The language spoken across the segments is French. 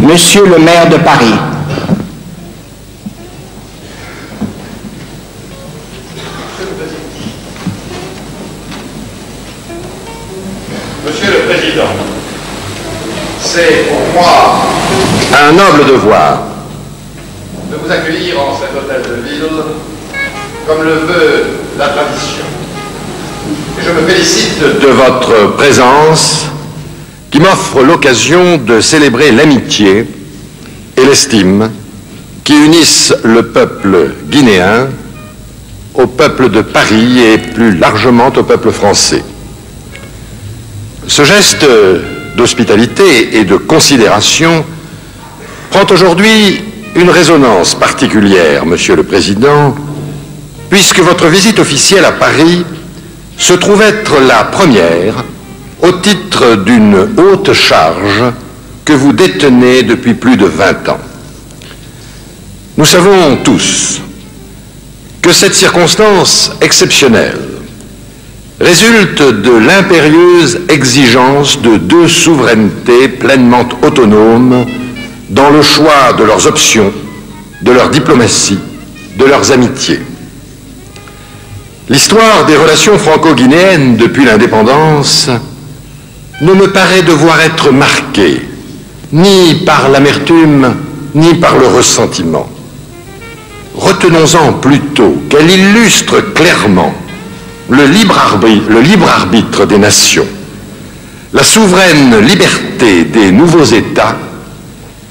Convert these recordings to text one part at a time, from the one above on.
Monsieur le maire de Paris. Monsieur le Président, c'est pour moi un noble devoir de vous accueillir en cet hôtel de ville comme le veut la tradition. Et je me félicite de votre présence qui m'offre l'occasion de célébrer l'amitié et l'estime qui unissent le peuple guinéen au peuple de Paris et plus largement au peuple français. Ce geste d'hospitalité et de considération prend aujourd'hui une résonance particulière, Monsieur le Président, puisque votre visite officielle à Paris se trouve être la première au titre d'une haute charge que vous détenez depuis plus de 20 ans. Nous savons tous que cette circonstance exceptionnelle résulte de l'impérieuse exigence de deux souverainetés pleinement autonomes dans le choix de leurs options, de leur diplomatie, de leurs amitiés. L'histoire des relations franco-guinéennes depuis l'indépendance ne me paraît devoir être marquée ni par l'amertume ni par le ressentiment. Retenons-en plutôt qu'elle illustre clairement le libre arbitre des nations, la souveraine liberté des nouveaux États,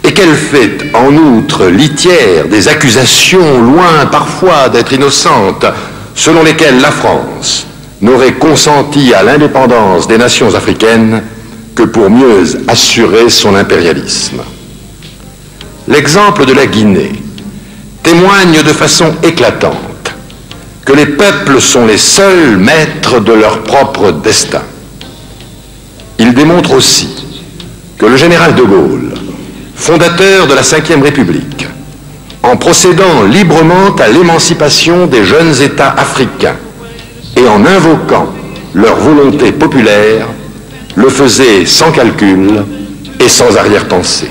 et qu'elle fait en outre litière des accusations loin parfois d'être innocentes, selon lesquelles la France n'aurait consenti à l'indépendance des nations africaines que pour mieux assurer son impérialisme. L'exemple de la Guinée témoigne de façon éclatante que les peuples sont les seuls maîtres de leur propre destin. Il démontre aussi que le général de Gaulle, fondateur de la Ve République, en procédant librement à l'émancipation des jeunes États africains et en invoquant leur volonté populaire, le faisait sans calcul et sans arrière-pensée.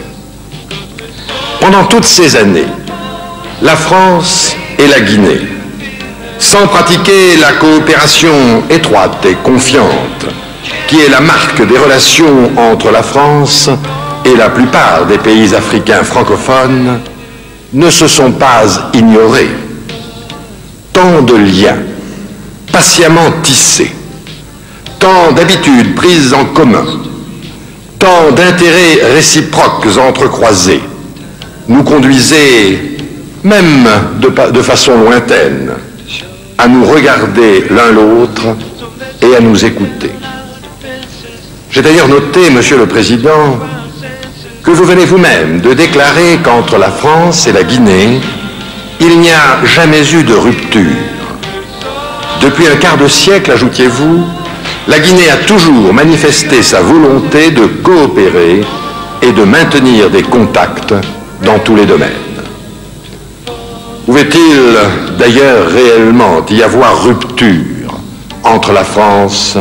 Pendant toutes ces années, la France et la Guinée, sans pratiquer la coopération étroite et confiante, qui est la marque des relations entre la France et la plupart des pays africains francophones, ne se sont pas ignorés. Tant de liens patiemment tissés, tant d'habitudes prises en commun, tant d'intérêts réciproques entrecroisés, nous conduisaient, même de façon lointaine, à nous regarder l'un l'autre et à nous écouter. J'ai d'ailleurs noté, Monsieur le Président, que vous venez vous-même de déclarer qu'entre la France et la Guinée, il n'y a jamais eu de rupture. Depuis un quart de siècle, ajoutiez-vous, la Guinée a toujours manifesté sa volonté de coopérer et de maintenir des contacts dans tous les domaines. Pouvait-il d'ailleurs réellement y avoir rupture entre la France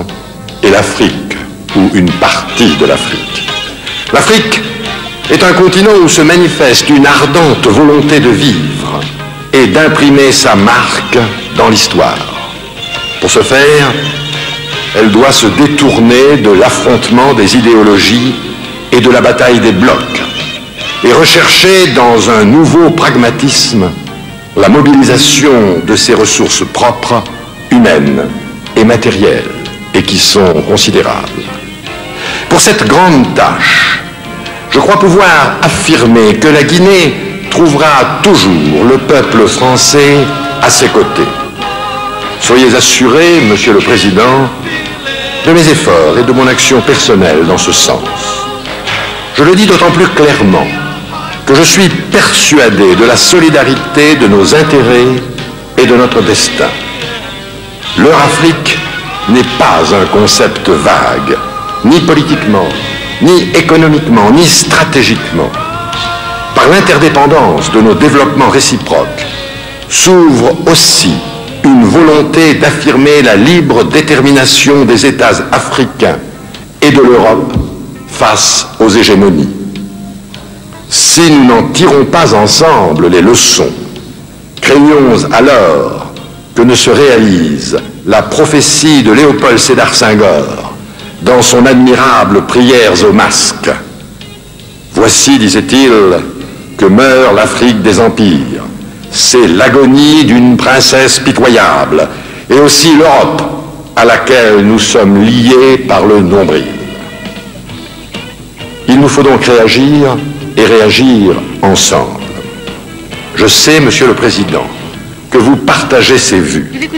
et l'Afrique, ou une partie de l'Afrique? L'Afrique est un continent où se manifeste une ardente volonté de vivre et d'imprimer sa marque dans l'histoire. Pour ce faire, elle doit se détourner de l'affrontement des idéologies et de la bataille des blocs et rechercher dans un nouveau pragmatisme la mobilisation de ses ressources propres, humaines et matérielles, et qui sont considérables. Pour cette grande tâche, je crois pouvoir affirmer que la Guinée trouvera toujours le peuple français à ses côtés. Soyez assuré, Monsieur le Président, de mes efforts et de mon action personnelle dans ce sens. Je le dis d'autant plus clairement que je suis persuadé de la solidarité de nos intérêts et de notre destin. Leur Afrique n'est pas un concept vague, ni politiquement, ni économiquement, ni stratégiquement. Par l'interdépendance de nos développements réciproques, s'ouvre aussi une volonté d'affirmer la libre détermination des États africains et de l'Europe face aux hégémonies. Si nous n'en tirons pas ensemble les leçons, craignons alors que ne se réalise la prophétie de Léopold Sédar Senghor dans son admirable Prières au masque. Voici, disait-il, que meurt l'Afrique des empires. C'est l'agonie d'une princesse pitoyable, et aussi l'Europe à laquelle nous sommes liés par le nombril. Il nous faut donc réagir, et réagir ensemble. Je sais, Monsieur le Président, que vous partagez ces vues.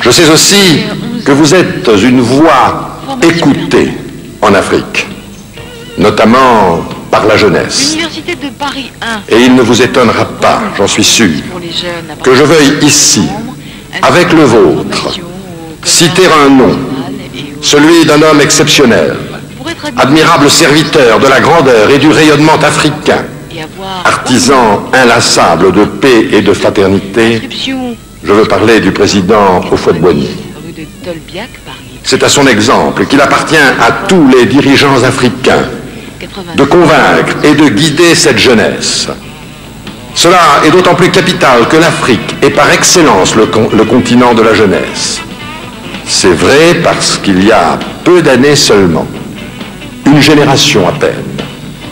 Je sais aussi que vous êtes une voix écoutée en Afrique, notamment par la jeunesse. L'Université de Paris 1. Et il ne vous étonnera pas, j'en suis sûr, que je veuille ici, avec le vôtre, citer un nom, celui d'un homme exceptionnel, admirable serviteur de la grandeur et du rayonnement africain, artisan inlassable de paix et de fraternité. Je veux parler du président Houphouët-Boigny. C'est à son exemple qu'il appartient à tous les dirigeants africains de convaincre et de guider cette jeunesse. Cela est d'autant plus capital que l'Afrique est par excellence le continent de la jeunesse. C'est vrai parce qu'il y a peu d'années seulement, une génération à peine,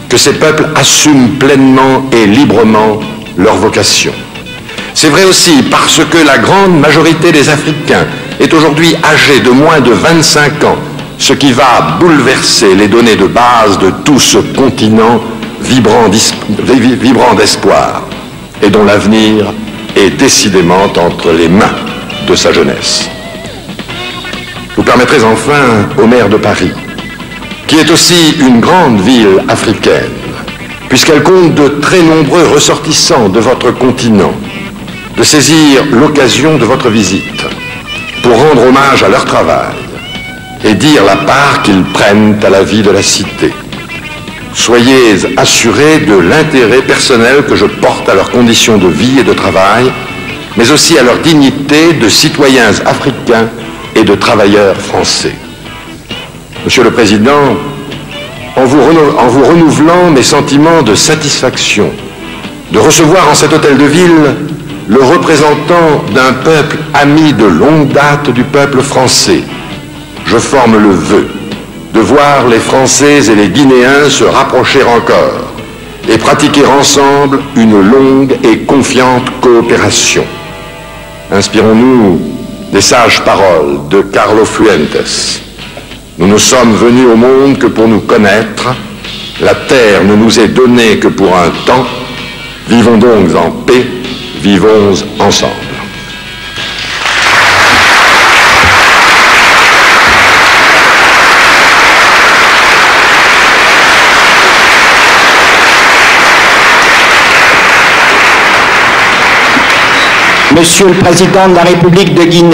que ces peuples assument pleinement et librement leur vocation. C'est vrai aussi parce que la grande majorité des Africains est aujourd'hui âgée de moins de 25 ans, ce qui va bouleverser les données de base de tout ce continent vibrant d'espoir et dont l'avenir est décidément entre les mains de sa jeunesse. Vous permettrez enfin au maire de Paris, qui est aussi une grande ville africaine, puisqu'elle compte de très nombreux ressortissants de votre continent, de saisir l'occasion de votre visite pour rendre hommage à leur travail et dire la part qu'ils prennent à la vie de la cité. Soyez assurés de l'intérêt personnel que je porte à leurs conditions de vie et de travail, mais aussi à leur dignité de citoyens africains et de travailleurs français. Monsieur le Président, en vous renouvelant mes sentiments de satisfaction de recevoir en cet hôtel de ville le représentant d'un peuple ami de longue date du peuple français, je forme le vœu de voir les Français et les Guinéens se rapprocher encore et pratiquer ensemble une longue et confiante coopération. Inspirons-nous des sages paroles de Carlo Fuentes. Nous ne sommes venus au monde que pour nous connaître. La terre ne nous est donnée que pour un temps. Vivons donc en paix, vivons ensemble. Monsieur le Président de la République de Guinée,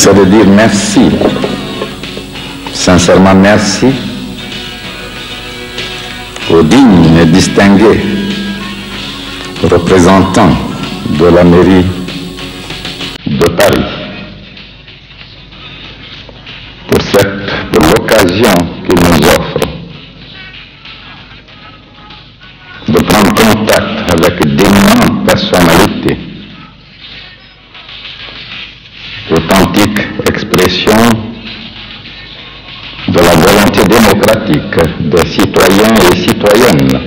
c'est de dire merci, sincèrement merci aux dignes et distingués représentants de la mairie de Paris pour l'occasion qu'ils nous offrent de prendre contact avec d'éminentes personnalités, authentique expression de la volonté démocratique des citoyens et citoyennes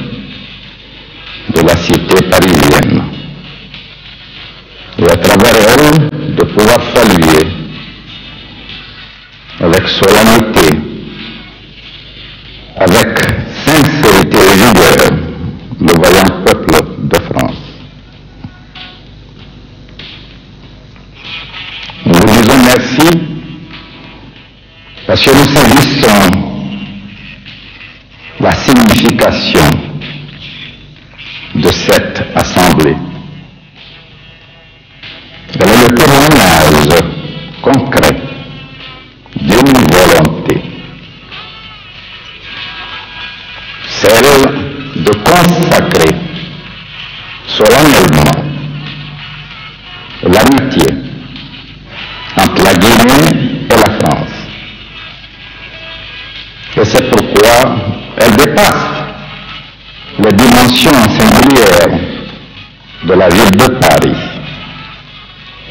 de la cité parisienne, et à travers elle de pouvoir saluer avec solennité, avec sincérité et vigueur, le vaillant peuple de France. Nous vous disons merci parce que nous saisissons la signification de cette assemblée. Elle est le témoignage concret d'une volonté, celle de consacrer solennellement l'amitié entre la Guinée et la France. Et c'est pourquoi elle dépasse les dimensions singulières de la ville de Paris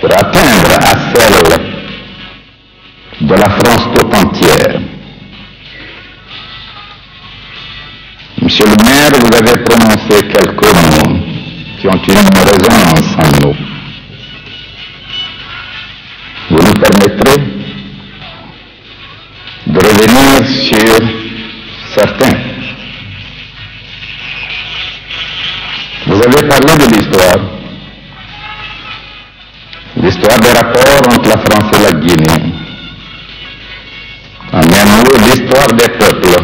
pour atteindre à celle de la France tout entière. Monsieur le maire, vous avez prononcé quelques mots qui ont une résonance en nous. Vous nous permettrez de revenir sur certains. Vous avez parlé de l'histoire des rapports entre la France et la Guinée. En même mot, l'histoire des peuples.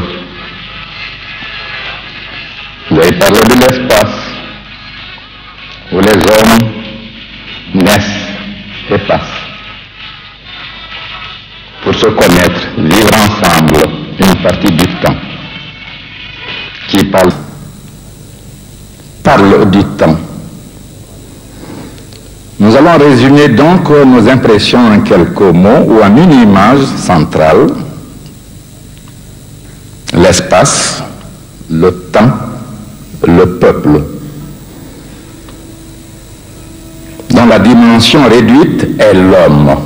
Vous avez parlé de l'espace où les hommes naissent et passent pour se connaître, vivre ensemble une partie du temps qui parle du temps. Nous allons résumer donc nos impressions en quelques mots ou en une image centrale: l'espace, le temps, le peuple, dont la dimension réduite est l'homme.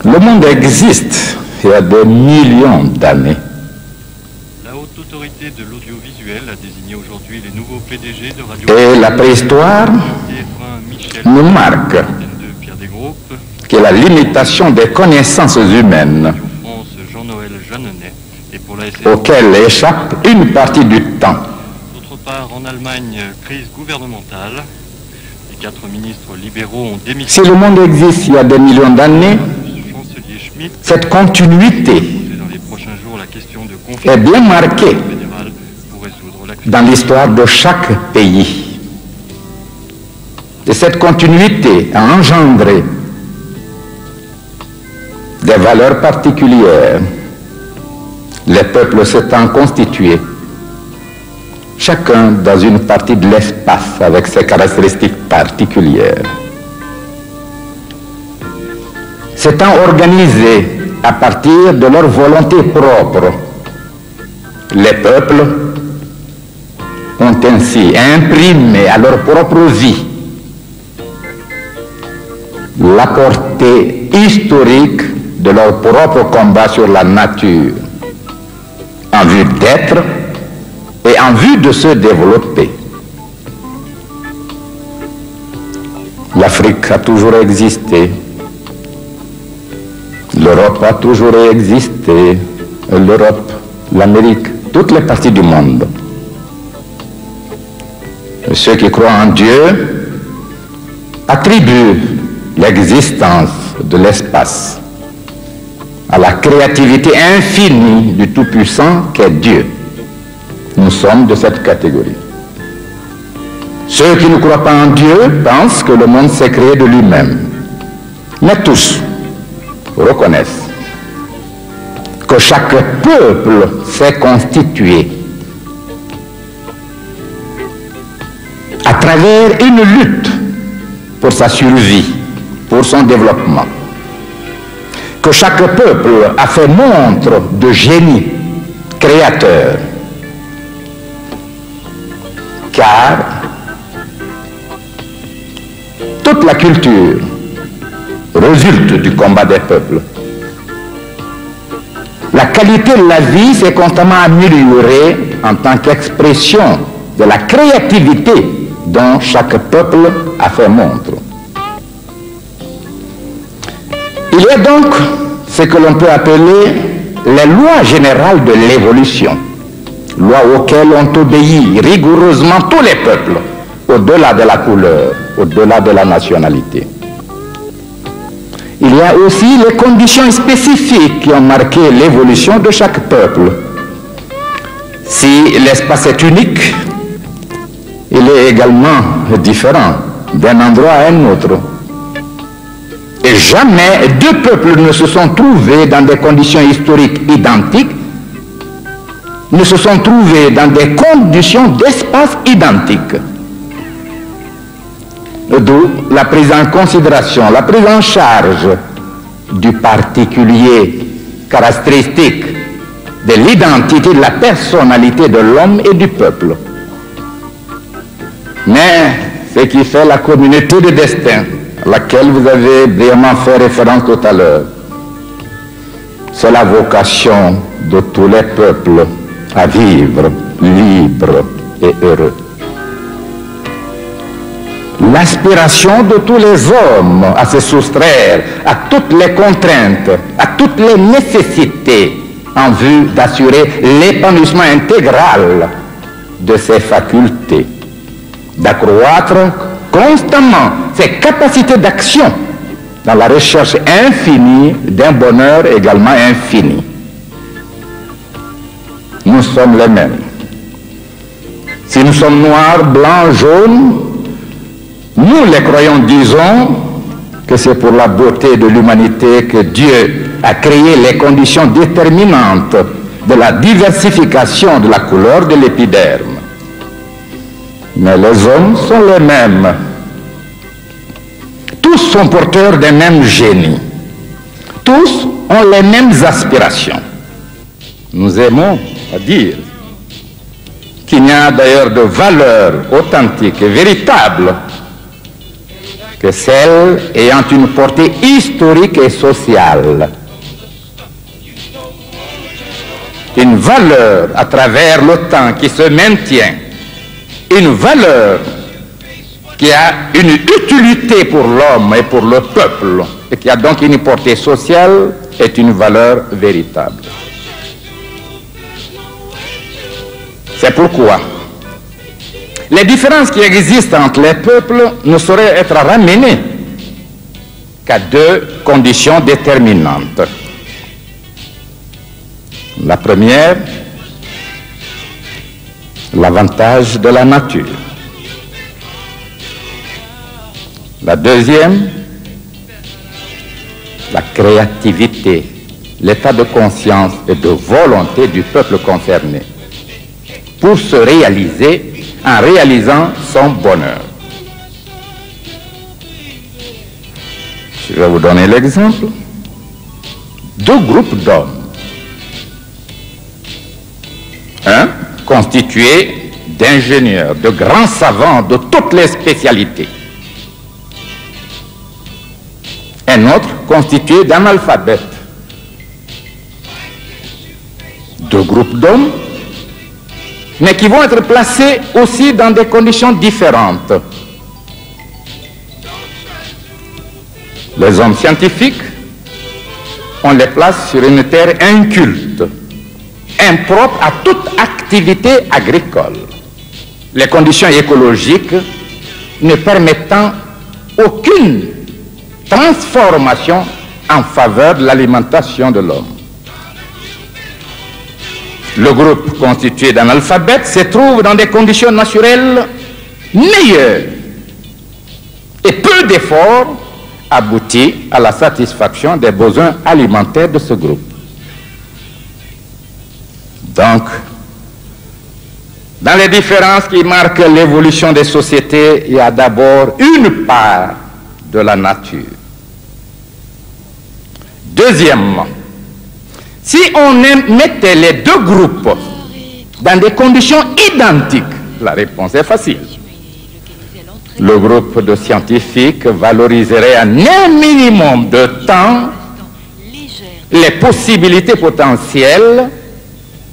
Le monde existe il y a des millions d'années. La haute autorité de l'audiovisuel a désigné aujourd'hui les nouveaux PDG de Radio. Et la préhistoire nous marque que la limitation des connaissances humaines auxquelles échappe une partie du temps. D'autre part, en Allemagne, crise gouvernementale. Les 4 ministres libéraux ont démissionné. Si le monde existe il y a des millions d'années, cette continuité est bien marquée dans l'histoire de chaque pays. Et cette continuité a engendré des valeurs particulières. Les peuples s'étant constitués, chacun dans une partie de l'espace avec ses caractéristiques particulières. S'étant organisés à partir de leur volonté propre, les peuples ont ainsi imprimé à leur propre vie la portée historique de leur propre combat sur la nature, en vue d'être et en vue de se développer. L'Afrique a toujours existé. L'Europe a toujours existé. L'Europe, l'Amérique, toutes les parties du monde. Ceux qui croient en Dieu attribuent l'existence de l'espace à la créativité infinie du Tout-Puissant qu'est Dieu. Nous sommes de cette catégorie. Ceux qui ne croient pas en Dieu pensent que le monde s'est créé de lui-même. Mais tous reconnaissent que chaque peuple s'est constitué à travers une lutte pour sa survie, pour son développement. Que chaque peuple a fait montre de génie créateur. Car toute la culture résulte du combat des peuples. La qualité de la vie s'est constamment améliorée en tant qu'expression de la créativité dont chaque peuple a fait montre. Il y a donc ce que l'on peut appeler les lois générales de l'évolution, lois auxquelles ont obéi rigoureusement tous les peuples, au-delà de la couleur, au-delà de la nationalité. Il y a aussi les conditions spécifiques qui ont marqué l'évolution de chaque peuple. Si l'espace est unique, il est également différent d'un endroit à un autre. Et jamais deux peuples ne se sont trouvés dans des conditions historiques identiques, ne se sont trouvés dans des conditions d'espace identiques. D'où la prise en considération, la prise en charge du particulier caractéristique de l'identité, de la personnalité de l'homme et du peuple. Mais ce qui fait la communauté de destin, à laquelle vous avez brillamment fait référence tout à l'heure, c'est la vocation de tous les peuples à vivre libres et heureux. L'aspiration de tous les hommes à se soustraire à toutes les contraintes, à toutes les nécessités en vue d'assurer l'épanouissement intégral de ses facultés, d'accroître constamment ses capacités d'action dans la recherche infinie d'un bonheur également infini. Nous sommes les mêmes. Si nous sommes noirs, blancs, jaunes, nous les croyants disons que c'est pour la beauté de l'humanité que Dieu a créé les conditions déterminantes de la diversification de la couleur de l'épiderme. Mais les hommes sont les mêmes. Tous sont porteurs des mêmes génies. Tous ont les mêmes aspirations. Nous aimons à dire qu'il n'y a d'ailleurs de valeur authentique et véritable que celle ayant une portée historique et sociale. Une valeur à travers le temps qui se maintient, une valeur qui a une utilité pour l'homme et pour le peuple, et qui a donc une portée sociale, est une valeur véritable. C'est pourquoi les différences qui existent entre les peuples ne sauraient être ramenées qu'à deux conditions déterminantes. La première, l'avantage de la nature. La deuxième, la créativité, l'état de conscience et de volonté du peuple concerné pour se réaliser en réalisant son bonheur. Je vais vous donner l'exemple. Deux groupes d'hommes. Un constitué d'ingénieurs, de grands savants de toutes les spécialités. Un autre constitué d'analphabètes. Deux groupes d'hommes, mais qui vont être placés aussi dans des conditions différentes. Les hommes scientifiques, on les place sur une terre inculte, impropre à toute activité agricole. Les conditions écologiques ne permettant aucune transformation en faveur de l'alimentation de l'homme. Le groupe constitué d'analphabètes se trouve dans des conditions naturelles meilleures et peu d'efforts aboutit à la satisfaction des besoins alimentaires de ce groupe. Donc, dans les différences qui marquent l'évolution des sociétés, il y a d'abord une part de la nature. Deuxièmement, si on mettait les deux groupes dans des conditions identiques, la réponse est facile. Le groupe de scientifiques valoriserait en un minimum de temps les possibilités potentielles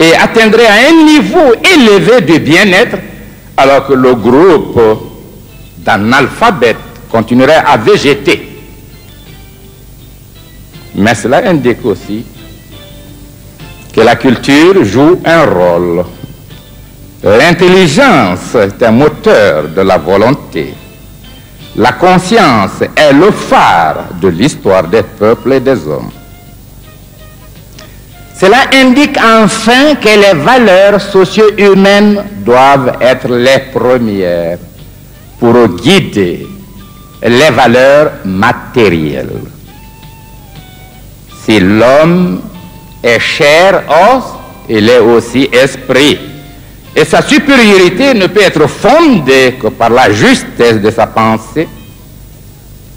et atteindrait à un niveau élevé de bien-être, alors que le groupe d'analphabètes continuerait à végéter. Mais cela indique aussi que la culture joue un rôle. L'intelligence est un moteur de la volonté. La conscience est le phare de l'histoire des peuples et des hommes. Cela indique enfin que les valeurs socio-humaines doivent être les premières pour guider les valeurs matérielles. Si l'homme est chair, os, il est aussi esprit. Et sa supériorité ne peut être fondée que par la justesse de sa pensée,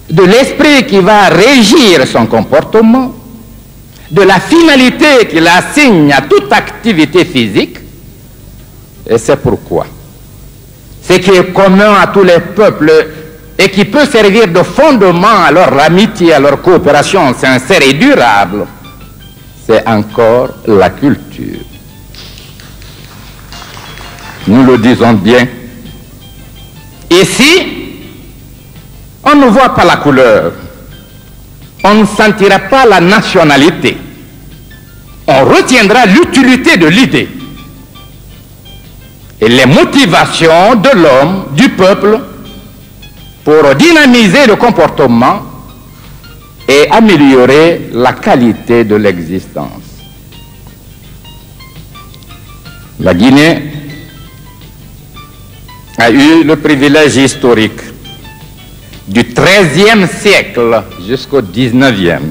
de l'esprit qui va régir son comportement, de la finalité qu'il assigne à toute activité physique. Et c'est pourquoi ce qui est commun à tous les peuples et qui peut servir de fondement à leur amitié, à leur coopération sincère et durable, c'est encore la culture. Nous le disons bien. Ici, on ne voit pas la couleur. On ne sentira pas la nationalité. On retiendra l'utilité de l'idée et les motivations de l'homme, du peuple, pour dynamiser le comportement et améliorer la qualité de l'existence. La Guinée a eu le privilège historique du XIIIe siècle jusqu'au XIXe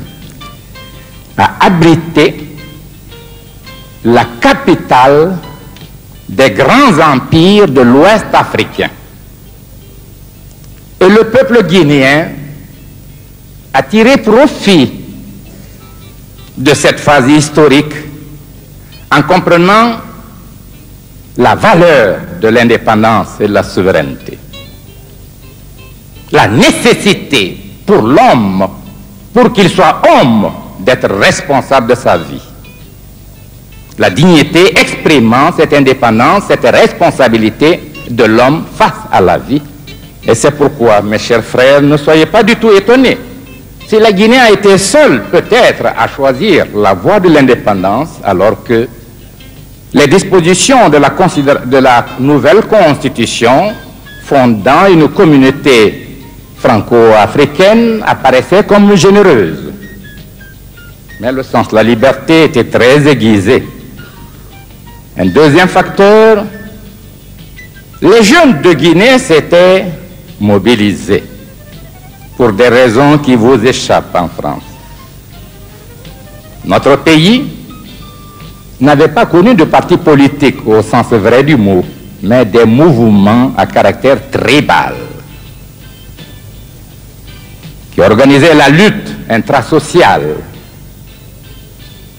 à abriter la capitale des grands empires de l'Ouest africain. Et le peuple guinéen a tiré profit de cette phase historique en comprenant la valeur de l'indépendance et de la souveraineté. La nécessité pour l'homme, pour qu'il soit homme, d'être responsable de sa vie. La dignité exprimant cette indépendance, cette responsabilité de l'homme face à la vie. Et c'est pourquoi, mes chers frères, ne soyez pas du tout étonnés. Si la Guinée a été seule, peut-être, à choisir la voie de l'indépendance, alors que les dispositions de la nouvelle constitution fondant une communauté franco-africaine apparaissaient comme généreuses. Mais le sens de la liberté était très aiguisé. Un deuxième facteur, les jeunes de Guinée s'étaient mobilisés pour des raisons qui vous échappent en France. Notre pays n'avait pas connu de parti politique au sens vrai du mot, mais des mouvements à caractère tribal qui organisaient la lutte intrasociale.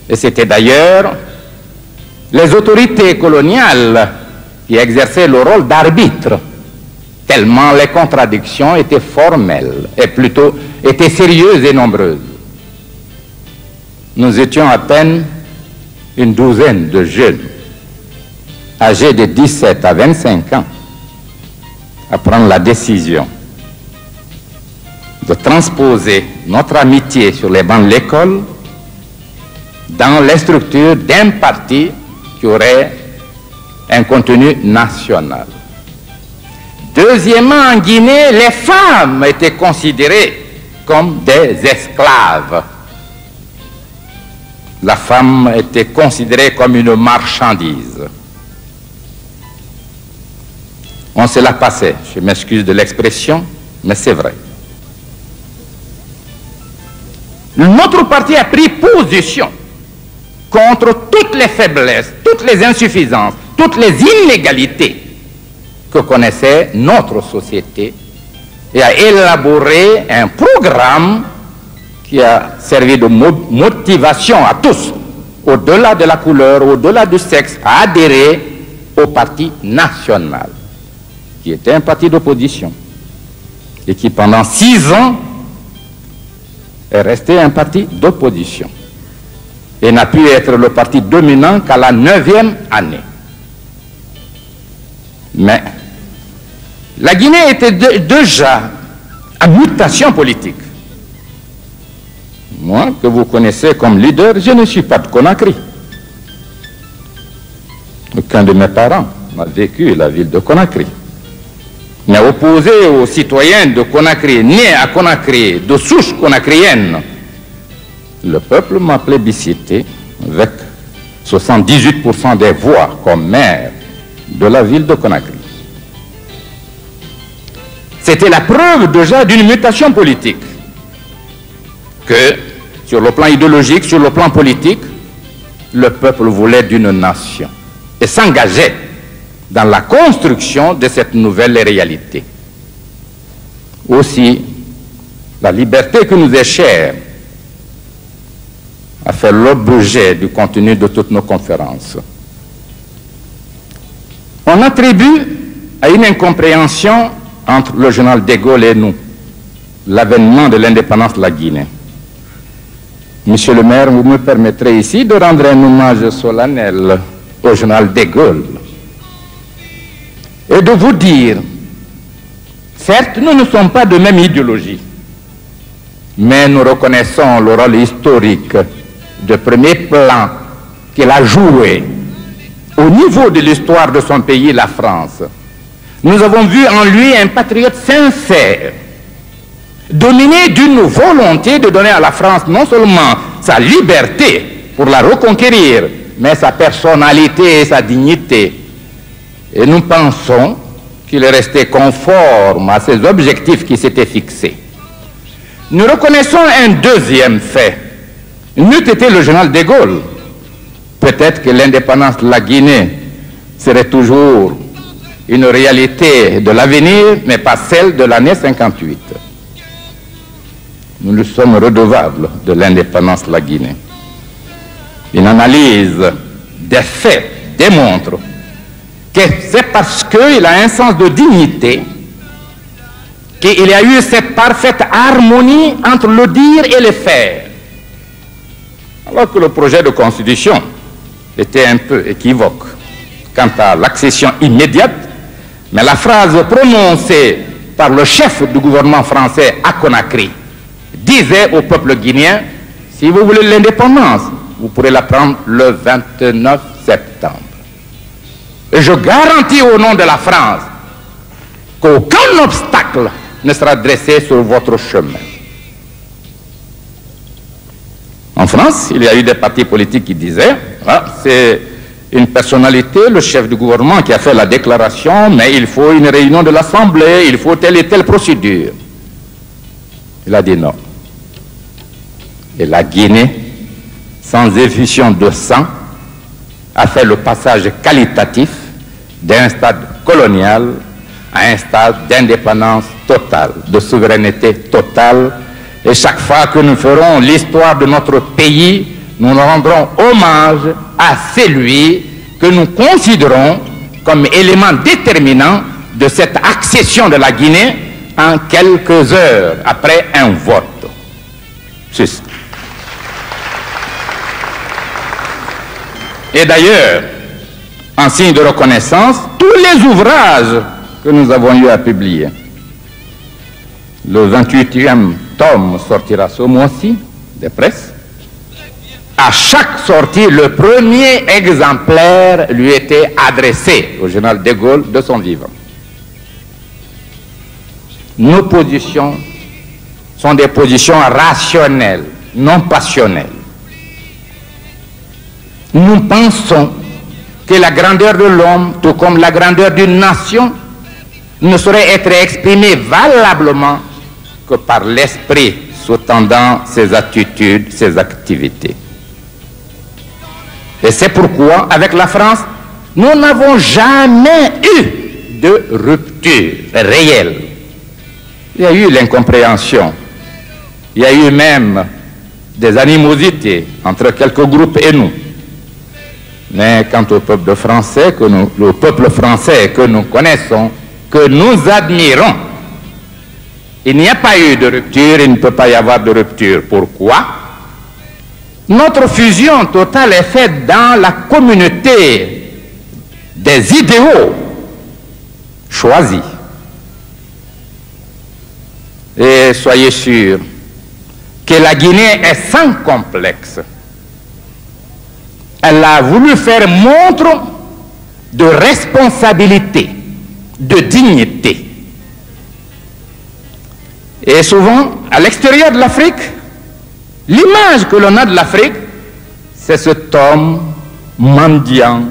Et c'était d'ailleurs les autorités coloniales qui exerçaient le rôle d'arbitre, tellement les contradictions étaient formelles et plutôt étaient sérieuses et nombreuses. Nous étions à peine une douzaine de jeunes, âgés de 17 à 25 ans, à prendre la décision de transposer notre amitié sur les bancs de l'école dans les structures d'un parti qui aurait un contenu national. Deuxièmement, en Guinée, les femmes étaient considérées comme des esclaves. La femme était considérée comme une marchandise. On se la passait, je m'excuse de l'expression, mais c'est vrai. Notre parti a pris position contre toutes les faiblesses, toutes les insuffisances, toutes les inégalités que connaissait notre société et a élaboré un programme qui a servi de motivation à tous, au-delà de la couleur, au-delà du sexe, à adhérer au Parti national, qui était un parti d'opposition et qui pendant 6 ans est resté un parti d'opposition et n'a pu être le parti dominant qu'à la 9e année. Mais la Guinée était déjà en mutation politique. Moi, que vous connaissez comme leader, je ne suis pas de Conakry. Aucun de mes parents n'a vécu la ville de Conakry. Mais opposé aux citoyens de Conakry, nés à Conakry, de souche conacrienne, le peuple m'a plébiscité avec 78% des voix comme maire de la ville de Conakry. C'était la preuve déjà d'une mutation politique, que sur le plan idéologique, sur le plan politique, le peuple voulait d'une nation et s'engageait dans la construction de cette nouvelle réalité. Aussi, la liberté qui nous est chère a fait l'objet du contenu de toutes nos conférences. On attribue à une incompréhension entre le général de Gaulle et nous l'avènement de l'indépendance de la Guinée. Monsieur le maire, vous me permettrez ici de rendre un hommage solennel au général de Gaulle et de vous dire, certes, nous ne sommes pas de même idéologie, mais nous reconnaissons le rôle historique de premier plan qu'il a joué au niveau de l'histoire de son pays, la France. Nous avons vu en lui un patriote sincère, dominé d'une volonté de donner à la France non seulement sa liberté pour la reconquérir, mais sa personnalité et sa dignité. Et nous pensons qu'il est resté conforme à ses objectifs qui s'étaient fixés. Nous reconnaissons un deuxième fait. N'eût été le général de Gaulle, peut-être que l'indépendance de la Guinée serait toujours une réalité de l'avenir, mais pas celle de l'année 58. Nous nous sommes redevables de l'indépendance de la Guinée. Une analyse des faits démontre que c'est parce qu'il a un sens de dignité qu'il y a eu cette parfaite harmonie entre le dire et le faire. Alors que le projet de constitution était un peu équivoque quant à l'accession immédiate, mais la phrase prononcée par le chef du gouvernement français à Conakry disait au peuple guinéen, si vous voulez l'indépendance, vous pourrez la prendre le 29 septembre. Et je garantis au nom de la France qu'aucun obstacle ne sera dressé sur votre chemin. En France, il y a eu des partis politiques qui disaient, ah, c'est une personnalité, le chef du gouvernement qui a fait la déclaration, mais il faut une réunion de l'Assemblée, il faut telle et telle procédure. Il a dit non. Et la Guinée, sans effusion de sang, a fait le passage qualitatif d'un stade colonial à un stade d'indépendance totale, de souveraineté totale. Et chaque fois que nous ferons l'histoire de notre pays, nous rendrons hommage à celui que nous considérons comme élément déterminant de cette accession de la Guinée en quelques heures après un vote. C'est ça. Et d'ailleurs, en signe de reconnaissance, tous les ouvrages que nous avons eu à publier. Le 28e tome sortira ce mois-ci, de presse. À chaque sortie, le premier exemplaire lui était adressé au général de Gaulle de son vivant. Nos positions sont des positions rationnelles, non passionnelles. Nous pensons que la grandeur de l'homme, tout comme la grandeur d'une nation, ne saurait être exprimée valablement que par l'esprit sous-tendant ses attitudes, ses activités. Et c'est pourquoi, avec la France, nous n'avons jamais eu de rupture réelle. Il y a eu l'incompréhension, il y a eu même des animosités entre quelques groupes et nous. Mais quant au peuple français, le peuple français que nous connaissons, que nous admirons, il n'y a pas eu de rupture, il ne peut pas y avoir de rupture. Pourquoi? Notre fusion totale est faite dans la communauté des idéaux choisis. Et soyez sûrs que la Guinée est sans complexe. Elle a voulu faire montre de responsabilité, de dignité. Et souvent, à l'extérieur de l'Afrique, l'image que l'on a de l'Afrique, c'est cet homme mendiant,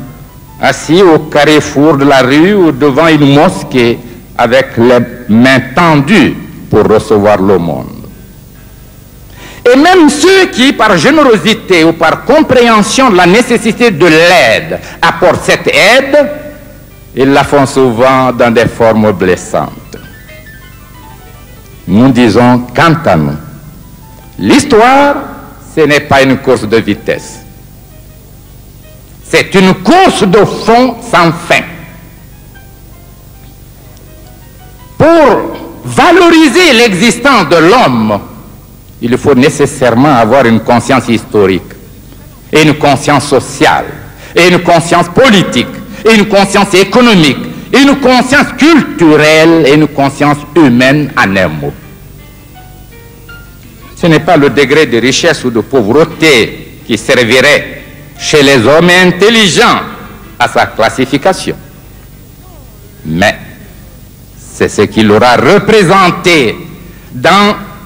assis au carrefour de la rue ou devant une mosquée avec les mains tendues pour recevoir l'aumône. Et même ceux qui, par générosité ou par compréhension de la nécessité de l'aide, apportent cette aide, ils la font souvent dans des formes blessantes. Nous disons, quant à nous, l'histoire, ce n'est pas une course de vitesse. C'est une course de fond sans fin. Pour valoriser l'existence de l'homme, il faut nécessairement avoir une conscience historique, et une conscience sociale, et une conscience politique, et une conscience économique, et une conscience culturelle, et une conscience humaine en un mot. Ce n'est pas le degré de richesse ou de pauvreté qui servirait chez les hommes intelligents à sa classification, mais c'est ce qu'il aura représenté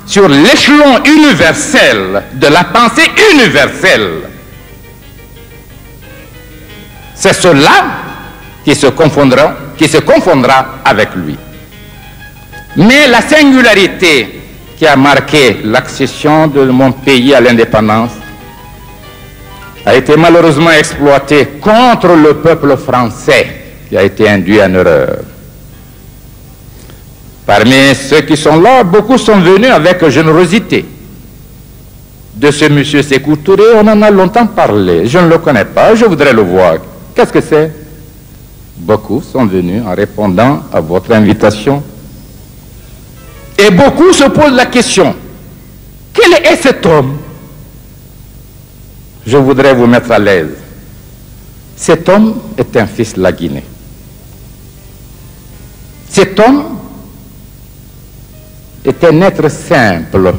sur l'échelon universel de la pensée universelle. C'est cela qui se confondra avec lui. Mais la singularité qui a marqué l'accession de mon pays à l'indépendance a été malheureusement exploitée contre le peuple français qui a été induit en erreur. Parmi ceux qui sont là, beaucoup sont venus avec générosité. De ce monsieur Sékou Touré, on en a longtemps parlé. Je ne le connais pas, je voudrais le voir. Qu'est-ce que c'est? Beaucoup sont venus en répondant à votre invitation. Et beaucoup se posent la question, quel est cet homme? Je voudrais vous mettre à l'aise. Cet homme est un fils de la Guinée. Cet homme est un être simple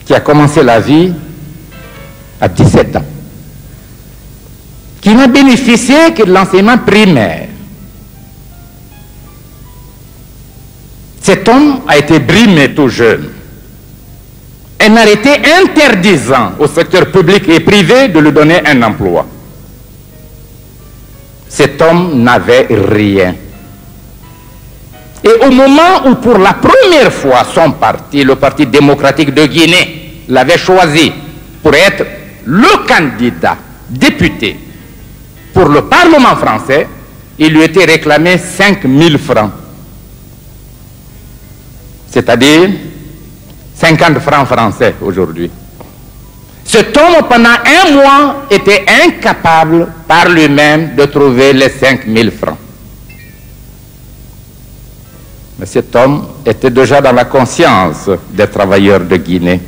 qui a commencé la vie à 17 ans, qui n'a bénéficié que de l'enseignement primaire. Cet homme a été brimé tout jeune. Un arrêté interdisant au secteur public et privé de lui donner un emploi. Cet homme n'avait rien. Et au moment où pour la première fois son parti, le Parti démocratique de Guinée, l'avait choisi pour être le candidat député pour le Parlement français, il lui était réclamé 5 000 francs. C'est-à-dire 50 francs français aujourd'hui. Cet homme, pendant un mois, était incapable par lui-même de trouver les 5 000 francs. Mais cet homme était déjà dans la conscience des travailleurs de Guinée.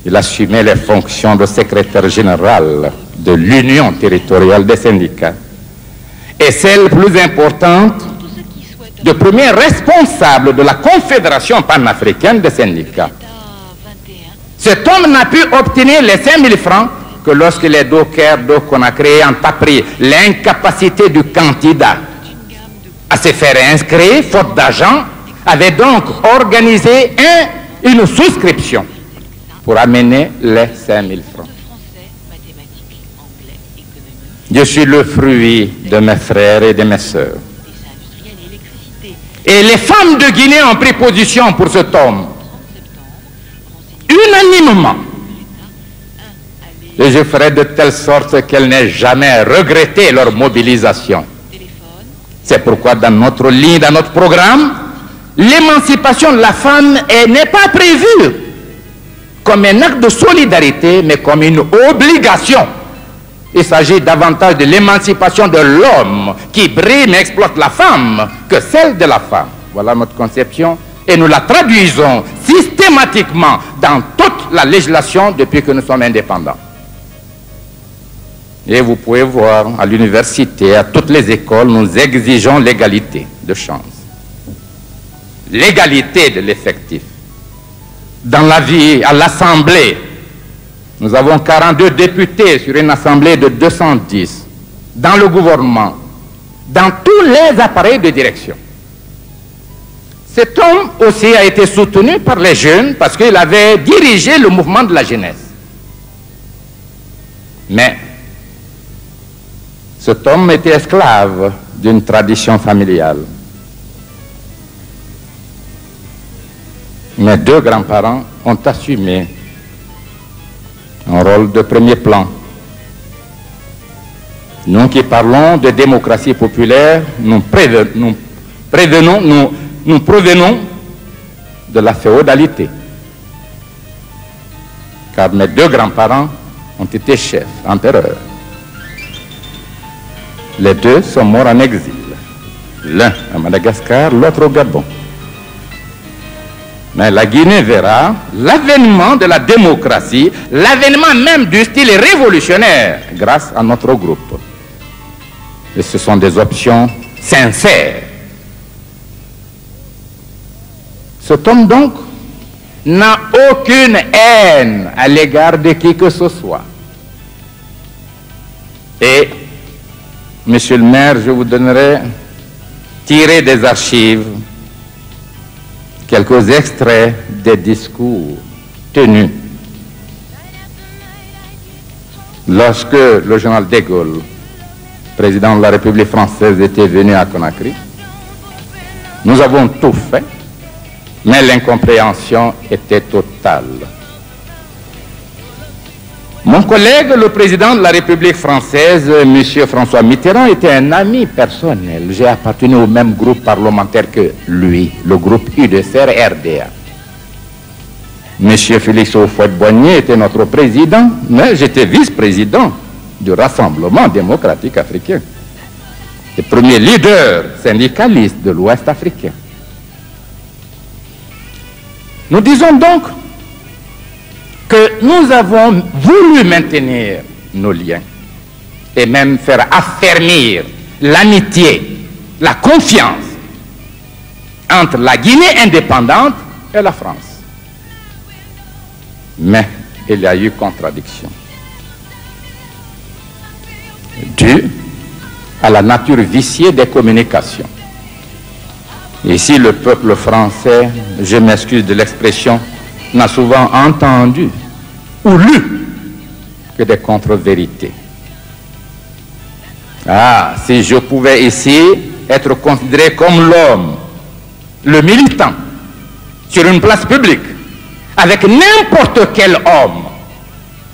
Il assumait les fonctions de secrétaire général de l'Union territoriale des syndicats. Et celle plus importante, de premier responsable de la Confédération panafricaine des syndicats. Cet homme n'a pu obtenir les 5 000 francs que lorsque les dockers qu'on a créés ont appris l'incapacité du candidat à se faire inscrire, faute d'argent, avait donc organisé une souscription pour amener les 5 000 francs. Je suis le fruit de mes frères et de mes sœurs. Et les femmes de Guinée ont pris position pour cet homme, unanimement. Et je ferai de telle sorte qu'elles n'aient jamais regretté leur mobilisation. C'est pourquoi dans notre ligne, dans notre programme, l'émancipation de la femme n'est pas prévue comme un acte de solidarité, mais comme une obligation. Il s'agit davantage de l'émancipation de l'homme qui brime et exploite la femme que celle de la femme. Voilà notre conception et nous la traduisons systématiquement dans toute la législation depuis que nous sommes indépendants. Et vous pouvez voir à l'université, à toutes les écoles, nous exigeons l'égalité de chance, l'égalité de l'effectif, dans la vie, à l'Assemblée. Nous avons 42 députés sur une Assemblée de 210, dans le gouvernement, dans tous les appareils de direction. Cet homme aussi a été soutenu par les jeunes parce qu'il avait dirigé le mouvement de la jeunesse. Mais cet homme était esclave d'une tradition familiale. Mes deux grands-parents ont assumé un rôle de premier plan. Nous qui parlons de démocratie populaire, nous provenons de la féodalité. Car mes deux grands-parents ont été chefs, empereurs. Les deux sont morts en exil. L'un à Madagascar, l'autre au Gabon. Mais la Guinée verra l'avènement de la démocratie, l'avènement même du style révolutionnaire grâce à notre groupe. Et ce sont des options sincères. Cet homme donc n'a aucune haine à l'égard de qui que ce soit. Et, monsieur le maire, je vous donnerai, tiré des archives, quelques extraits des discours tenus lorsque le général de Gaulle, président de la République française, était venu à Conakry. Nous avons tout fait, mais l'incompréhension était totale. Mon collègue, le président de la République française, M. François Mitterrand, était un ami personnel. J'ai appartenu au même groupe parlementaire que lui, le groupe UDCR-RDA. M. Félix Houphouët-Boigny était notre président, mais j'étais vice-président du Rassemblement démocratique africain, le premier leader syndicaliste de l'Ouest africain. Nous disons donc que nous avons voulu maintenir nos liens et même faire affermir l'amitié, la confiance entre la Guinée indépendante et la France. Mais il y a eu contradiction, due à la nature viciée des communications. Ici, le peuple français, je m'excuse de l'expression, n'a souvent entendu ou lu que des contre-vérités. Ah, si je pouvais ici être considéré comme l'homme, le militant, sur une place publique, avec n'importe quel homme,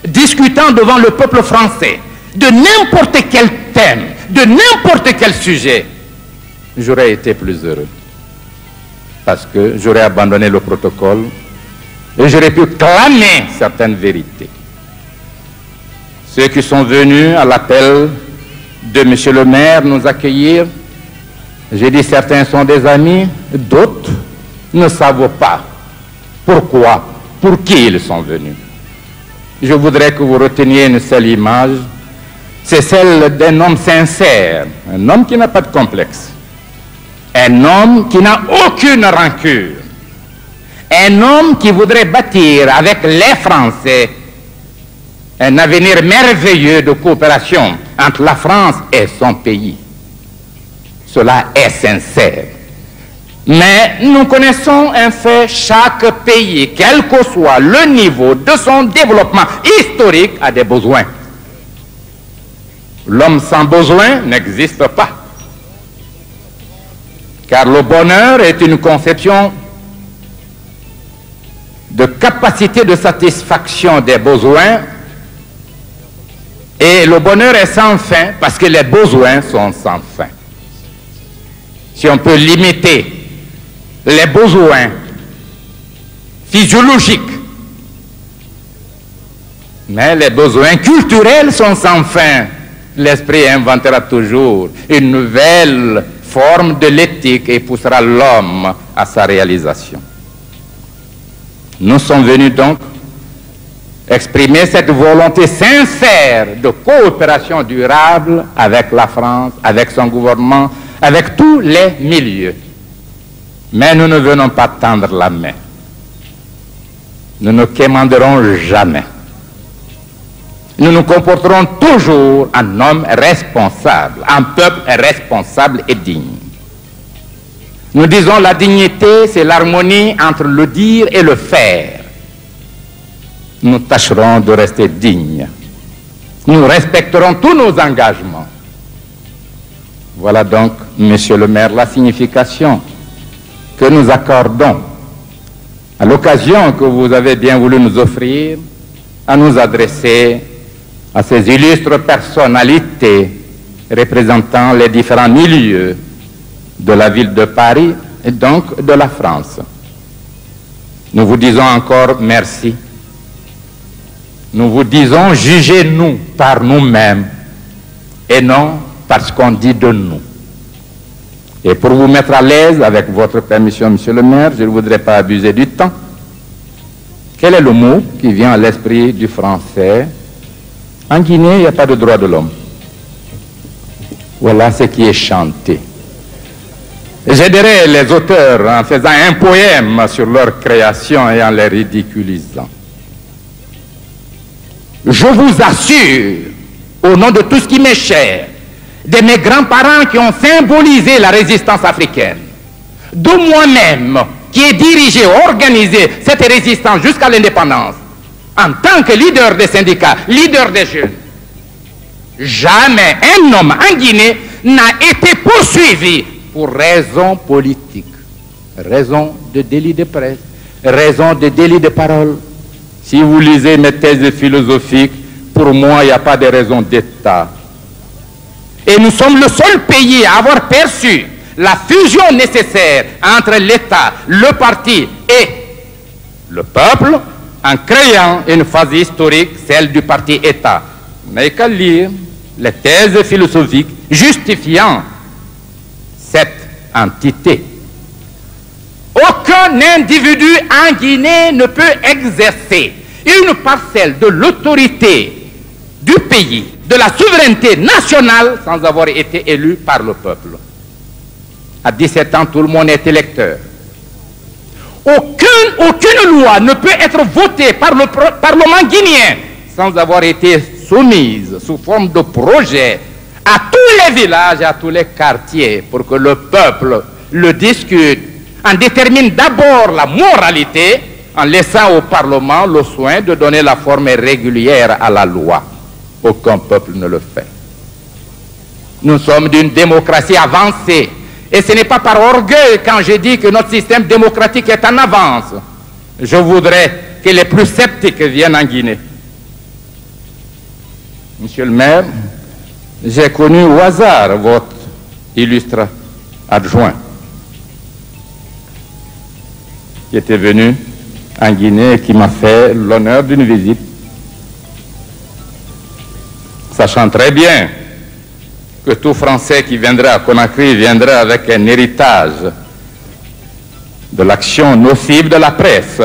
discutant devant le peuple français, de n'importe quel thème, de n'importe quel sujet, j'aurais été plus heureux. Parce que j'aurais abandonné le protocole et j'aurais pu clamer certaines vérités. Ceux qui sont venus à l'appel de M. le maire nous accueillir, j'ai dit certains sont des amis, d'autres ne savent pas pourquoi, pour qui ils sont venus. Je voudrais que vous reteniez une seule image, c'est celle d'un homme sincère, un homme qui n'a pas de complexe, un homme qui n'a aucune rancune, un homme qui voudrait bâtir avec les Français un avenir merveilleux de coopération entre la France et son pays. Cela est sincère. Mais nous connaissons un fait, chaque pays, quel que soit le niveau de son développement historique, a des besoins. L'homme sans besoin n'existe pas. Car le bonheur est une conception de capacité de satisfaction des besoins, et le bonheur est sans fin parce que les besoins sont sans fin. Si on peut limiter les besoins physiologiques, mais les besoins culturels sont sans fin, l'esprit inventera toujours une nouvelle forme de l'éthique et poussera l'homme à sa réalisation. Nous sommes venus donc exprimer cette volonté sincère de coopération durable avec la France, avec son gouvernement, avec tous les milieux. Mais nous ne venons pas tendre la main. nous ne quémanderons jamais. Nous nous comporterons toujours en homme responsable, en peuple responsable et digne. Nous disons la dignité, c'est l'harmonie entre le dire et le faire. Nous tâcherons de rester dignes. Nous respecterons tous nos engagements. Voilà donc, Monsieur le maire, la signification que nous accordons à l'occasion que vous avez bien voulu nous offrir à nous adresser à ces illustres personnalités représentant les différents milieux de la ville de Paris et donc de la France. Nous vous disons encore merci. Nous vous disons jugez-nous par nous-mêmes et non parce qu'on dit de nous. Et pour vous mettre à l'aise, avec votre permission, Monsieur le maire, je ne voudrais pas abuser du temps. Quel est le mot qui vient à l'esprit du français? En Guinée, il n'y a pas de droit de l'homme. Voilà ce qui est chanté. J'aiderai les auteurs en faisant un poème sur leur création et en les ridiculisant. Je vous assure, au nom de tout ce qui m'est cher, de mes grands-parents qui ont symbolisé la résistance africaine, de moi-même qui ai dirigé, organisé cette résistance jusqu'à l'indépendance, en tant que leader des syndicats, leader des jeunes, jamais un homme en Guinée n'a été poursuivi pour raison politique, raison de délit de presse, raison de délit de parole. Si vous lisez mes thèses philosophiques, pour moi, il n'y a pas de raison d'État. Et nous sommes le seul pays à avoir perçu la fusion nécessaire entre l'État, le parti et le peuple, en créant une phase historique, celle du parti État. Mais qu'à lire les thèses philosophiques justifiant cette entité. Aucun individu en Guinée ne peut exercer une parcelle de l'autorité du pays, de la souveraineté nationale, sans avoir été élu par le peuple. À 17 ans, tout le monde est électeur. Aucune loi ne peut être votée par le Parlement guinéen sans avoir été soumise sous forme de projet à tous les villages et à tous les quartiers pour que le peuple le discute, en détermine d'abord la moralité en laissant au Parlement le soin de donner la forme régulière à la loi. Aucun peuple ne le fait. Nous sommes d'une démocratie avancée. Et ce n'est pas par orgueil quand je dis que notre système démocratique est en avance. Je voudrais que les plus sceptiques viennent en Guinée. Monsieur le maire, j'ai connu au hasard votre illustre adjoint qui était venu en Guinée et qui m'a fait l'honneur d'une visite, sachant très bien que tout Français qui viendrait à Conakry viendrait avec un héritage de l'action nocive de la presse.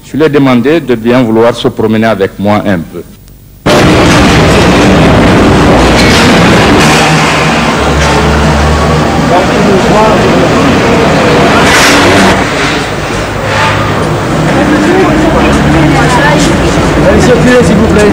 Je lui ai demandé de bien vouloir se promener avec moi un peu. Allez circuler s'il vous plaît.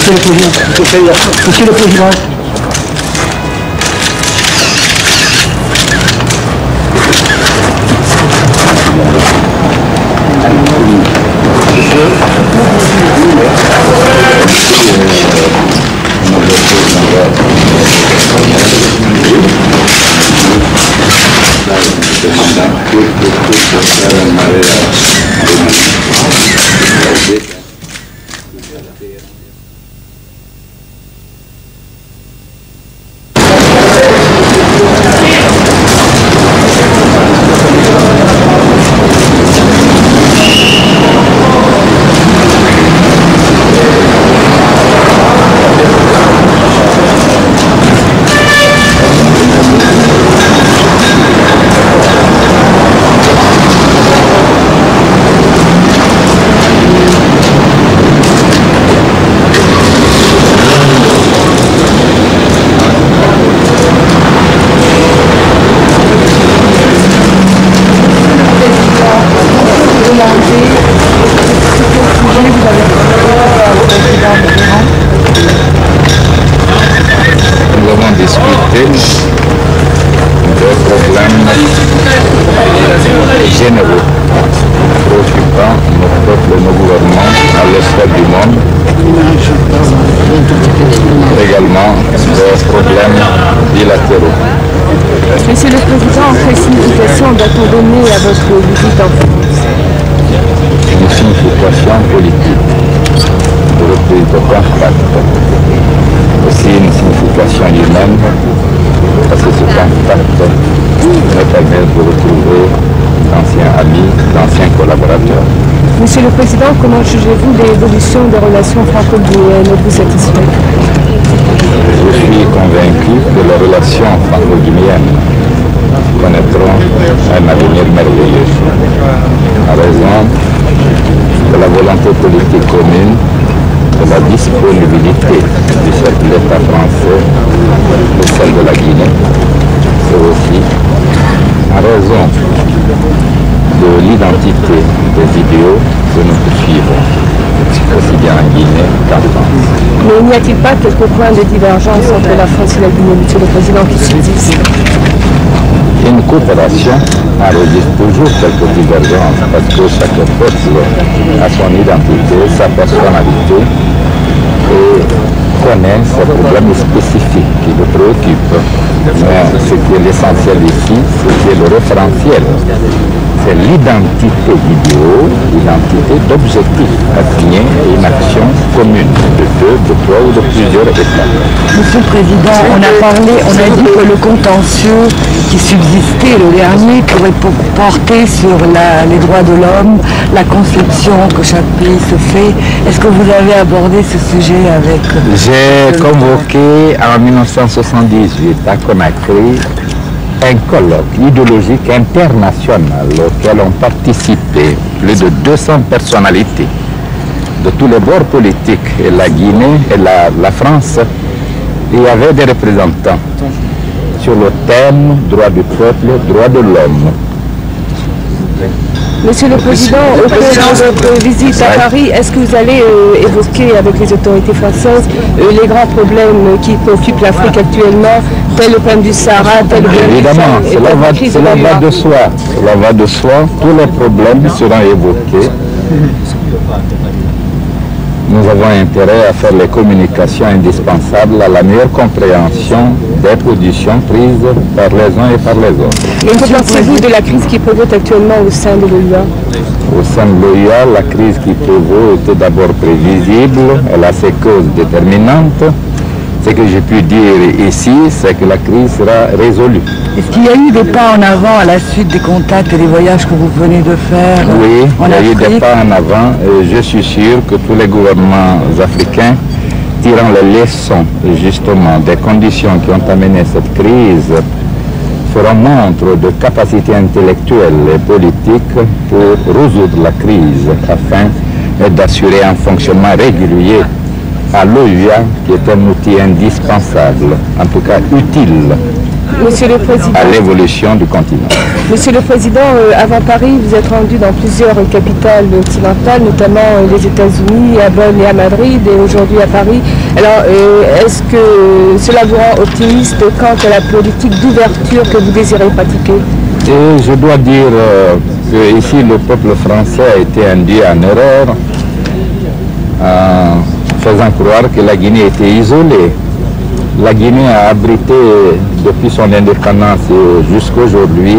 Monsieur le Président. Monsieur le Président. Monsieur le Président, quelle signification doit-on donner à votre visite en France? Une signification politique de reprise de contact, aussi une signification humaine, parce que ce contact me permet de retrouver d'anciens amis, d'anciens collaborateurs. Monsieur le Président, comment jugez-vous l'évolution des relations franco-guinéennes? Êtes-vous satisfait? Je suis convaincu que les relations franco-guinéennes connaîtront un avenir merveilleux, à raison de la volonté politique commune, de la disponibilité du chef de l'État français et celle de la Guinée, et aussi à raison de l'identité des idéaux que nous poursuivons, aussi bien en Guinée qu'en France. Mais n'y a-t-il pas quelques points de divergence entre la France et la Guinée, Monsieur le Président, qui subsistent? Une coopération enregistre toujours quelques divergences parce que chaque peuple a son identité, sa personnalité et connaît ses problèmes spécifiques qui le préoccupent. Mais ce qui est l'essentiel ici, ce qui est le référentiel, c'est l'identité d'idéaux, l'identité d'objectifs assignés et une action commune de deux, de trois ou de plusieurs États. Monsieur le Président, on a dit que le contentieux qui subsistait, le dernier, pourrait porter sur les droits de l'homme, la conception que chaque pays se fait. Est-ce que vous avez abordé ce sujet avec... J'ai convoqué en 1978 à Conakry un colloque idéologique international auquel ont participé plus de 200 personnalités de tous les bords politiques, et la Guinée et la France. Il y avait des représentants sur le thème droit du peuple, droit de l'homme. Monsieur le Président, au cours de votre visite à Paris, est-ce que vous allez évoquer avec les autorités françaises les grands problèmes qui préoccupent l'Afrique actuellement, tel le problème du Sahara, tel le problème Évidemment, cela va de soi. Cela va de soi. Tous les problèmes seront évoqués. Nous avons intérêt à faire les communications indispensables à la meilleure compréhension des positions prises par les uns et par les autres. Et que pensez-vous de la crise qui prévaut actuellement au sein de l'OUA? Au sein de l'OUA, la crise qui prévaut était d'abord prévisible, elle a ses causes déterminantes. Ce que j'ai pu dire ici, c'est que la crise sera résolue. Est-ce qu'il y a eu des pas en avant à la suite des contacts et des voyages que vous venez de faire? Oui, il y a eu des pas en avant et je suis sûr que tous les gouvernements africains, tirant les leçons justement des conditions qui ont amené cette crise, feront montre de capacité intellectuelle et politique pour résoudre la crise afin d'assurer un fonctionnement régulier à l'OUA, qui est un outil indispensable, en tout cas utile Monsieur le Président. à l'évolution du continent. Monsieur le Président, avant Paris, vous êtes rendu dans plusieurs capitales occidentales, notamment les États-Unis, à Bonn et à Madrid, et aujourd'hui à Paris. Alors, est-ce que cela vous rend optimiste quant à la politique d'ouverture que vous désirez pratiquer? Et je dois dire que ici le peuple français a été induit en erreur en faisant croire que la Guinée était isolée. La Guinée a abrité depuis son indépendance jusqu'à aujourd'hui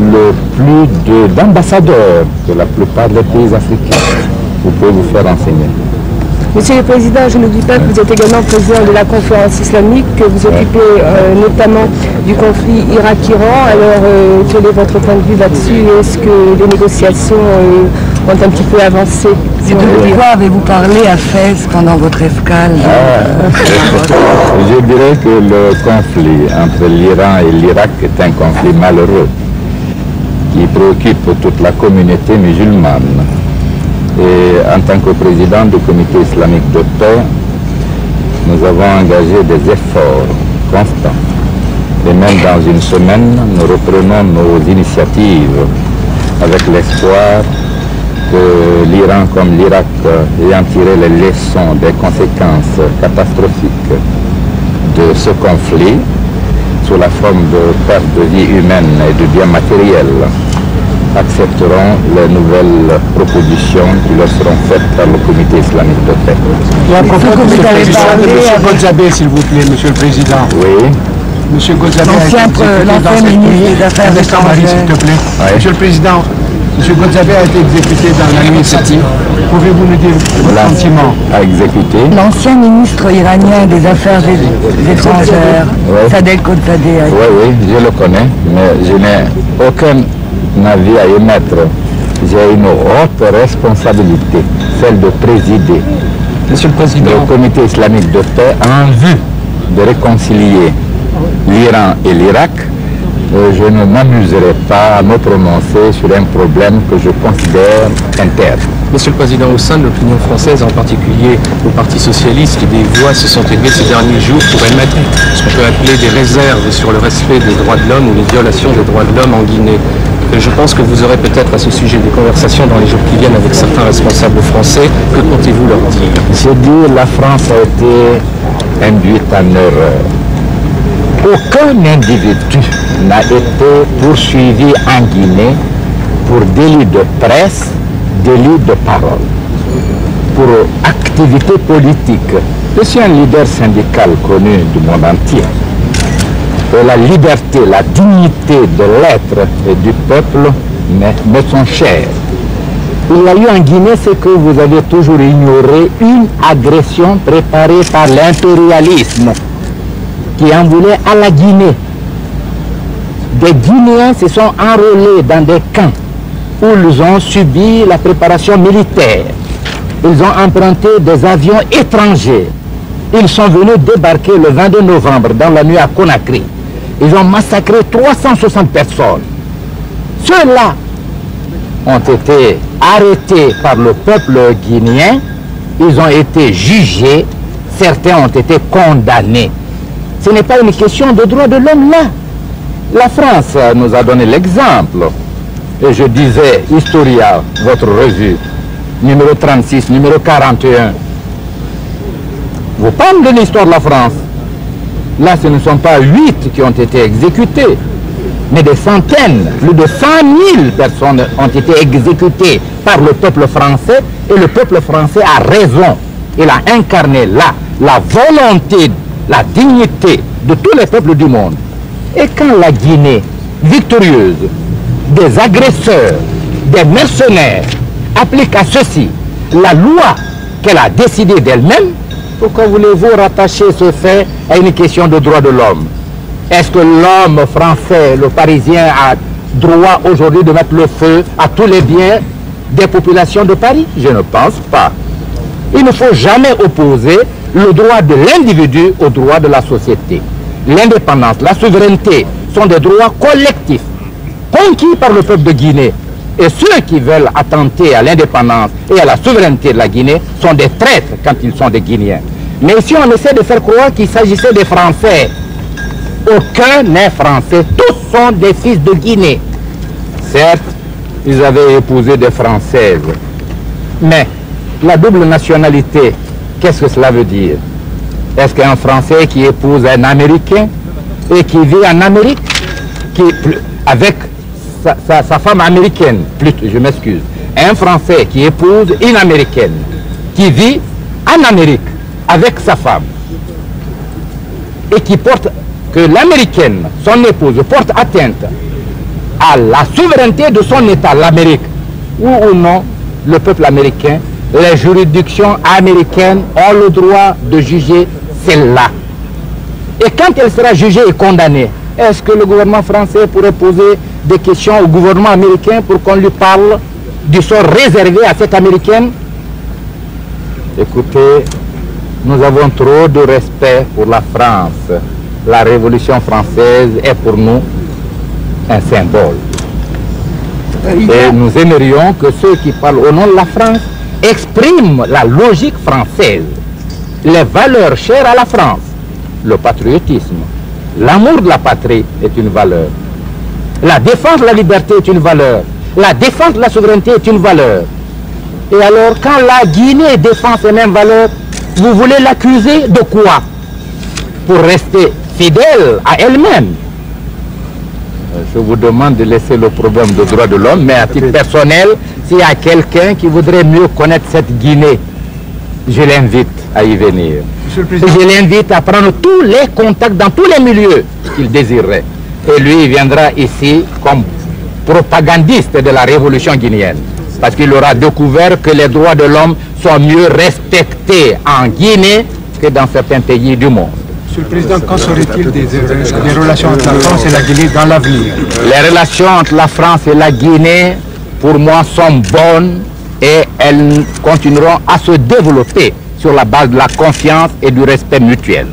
le plus d'ambassadeurs que la plupart des pays africains. Vous pouvez vous faire renseigner. Monsieur le Président, je n'oublie pas que vous êtes également président de la conférence islamique, que vous occupez notamment du conflit Irak-Iran. Alors, quel est votre point de vue là-dessus? Est-ce que les négociations ont un petit peu avancé? Et de quoi avez-vous parlé à Fès pendant votre escale? Je dirais que le conflit entre l'Iran et l'Irak est un conflit malheureux qui préoccupe toute la communauté musulmane. Et en tant que président du comité islamique de paix, nous avons engagé des efforts constants. Et même dans une semaine, nous reprenons nos initiatives avec l'espoir que l'Iran comme l'Irak, ayant tiré les leçons des conséquences catastrophiques de ce conflit, sous la forme de perte de vie humaine et de biens matériels, accepteront les nouvelles propositions qui leur seront faites par le comité islamique de paix. Et à propos de M. Godzabé, s'il vous plaît, Monsieur le Président. Oui. Monsieur Godzabé a été exécuté dans cette nuit. Un instant, Marie, s'il te plaît. Ouais. Monsieur le Président, M. Godzabé a été exécuté dans la nuit cette nuit. Pouvez-vous nous dire vos sentiments? À exécuter. L'ancien ministre iranien des Affaires étrangères, Sadegh Khodzadeh. Oui, je le connais, mais je n'ai aucun avis à émettre. J'ai une haute responsabilité, celle de présider Monsieur le Président. le comité islamique de paix en vue de réconcilier l'Iran et l'Irak. Je ne m'amuserai pas à me prononcer sur un problème que je considère interne. Monsieur le Président, au sein de l'opinion française, en particulier au Parti Socialiste, des voix se sont élevées ces derniers jours pour émettre ce qu'on peut appeler des réserves sur le respect des droits de l'homme ou les violations des droits de l'homme en Guinée. Je pense que vous aurez peut-être à ce sujet des conversations dans les jours qui viennent avec certains responsables français. Que comptez-vous leur dire? Je dis la France a été induite en erreur. Aucun individu n'a été poursuivi en Guinée pour délit de presse, délit de parole, pour activité politique. Je suis un leader syndical connu du monde entier. Et la liberté, la dignité de l'être et du peuple me sont chers. Il y a eu en Guinée ce que vous avez toujours ignoré, une agression préparée par l'impérialisme qui en voulait à la Guinée. Des Guinéens se sont enrôlés dans des camps où ils ont subi la préparation militaire. Ils ont emprunté des avions étrangers. Ils sont venus débarquer le 22 novembre dans la nuit à Conakry. Ils ont massacré 360 personnes. Ceux-là ont été arrêtés par le peuple guinéen. Ils ont été jugés. Certains ont été condamnés. Ce n'est pas une question de droit de l'homme là. La France nous a donné l'exemple. Et je disais, Historia, votre revue, numéro 36, numéro 41, vous parlez de l'histoire de la France. Là, ce ne sont pas 8 qui ont été exécutés, mais des centaines, plus de 100 000 personnes ont été exécutées par le peuple français, et le peuple français a raison. Il a incarné là la volonté, la dignité de tous les peuples du monde. Et quand la Guinée, victorieuse, des agresseurs, des mercenaires, applique à ceci la loi qu'elle a décidée d'elle-même, pourquoi voulez-vous rattacher ce fait à une question de droit de l'homme? Est-ce que l'homme français, le Parisien, a droit aujourd'hui de mettre le feu à tous les biens des populations de Paris? Je ne pense pas. Il ne faut jamais opposer le droit de l'individu au droit de la société. L'indépendance, la souveraineté sont des droits collectifs conquis par le peuple de Guinée. Et ceux qui veulent attenter à l'indépendance et à la souveraineté de la Guinée sont des traîtres quand ils sont des Guinéens. Mais ici, on essaie de faire croire qu'il s'agissait des Français. aucun n'est français, tous sont des fils de Guinée. Certes, ils avaient épousé des Françaises, mais la double nationalité, qu'est-ce que cela veut dire? Est-ce qu'un Français qui épouse un Américain et qui vit en Amérique, avec sa femme américaine, je m'excuse, un Français qui épouse une Américaine, qui vit en Amérique avec sa femme, et qui porte, que l'Américaine, son épouse, porte atteinte à la souveraineté de son État, l'Amérique, ou non, le peuple américain, les juridictions américaines ont le droit de juger celle-là. Et quand elle sera jugée et condamnée, est-ce que le gouvernement français pourrait poser des questions au gouvernement américain pour qu'on lui parle du sort réservé à cette Américaine? Écoutez, nous avons trop de respect pour la France. La Révolution française est pour nous un symbole. Et nous aimerions que ceux qui parlent au nom de la France expriment la logique française, les valeurs chères à la France, le patriotisme, l'amour de la patrie est une valeur, la défense de la liberté est une valeur, la défense de la souveraineté est une valeur. Et alors, quand la Guinée défend ces mêmes valeurs, vous voulez l'accuser de quoi? Pour rester fidèle à elle-même. Je vous demande de laisser le problème de droits de l'homme, mais à titre personnel, s'il y a quelqu'un qui voudrait mieux connaître cette Guinée, je l'invite à y venir. Je l'invite à prendre tous les contacts dans tous les milieux qu'il désirerait. Et lui, il viendra ici comme propagandiste de la révolution guinéenne. Parce qu'il aura découvert que les droits de l'homme sont mieux respectés en Guinée que dans certains pays du monde. Monsieur le Président, quand serait-il des relations entre la France et la Guinée dans l'avenir? Les relations entre la France et la Guinée, pour moi, sont bonnes et elles continueront à se développer sur la base de la confiance et du respect mutuel.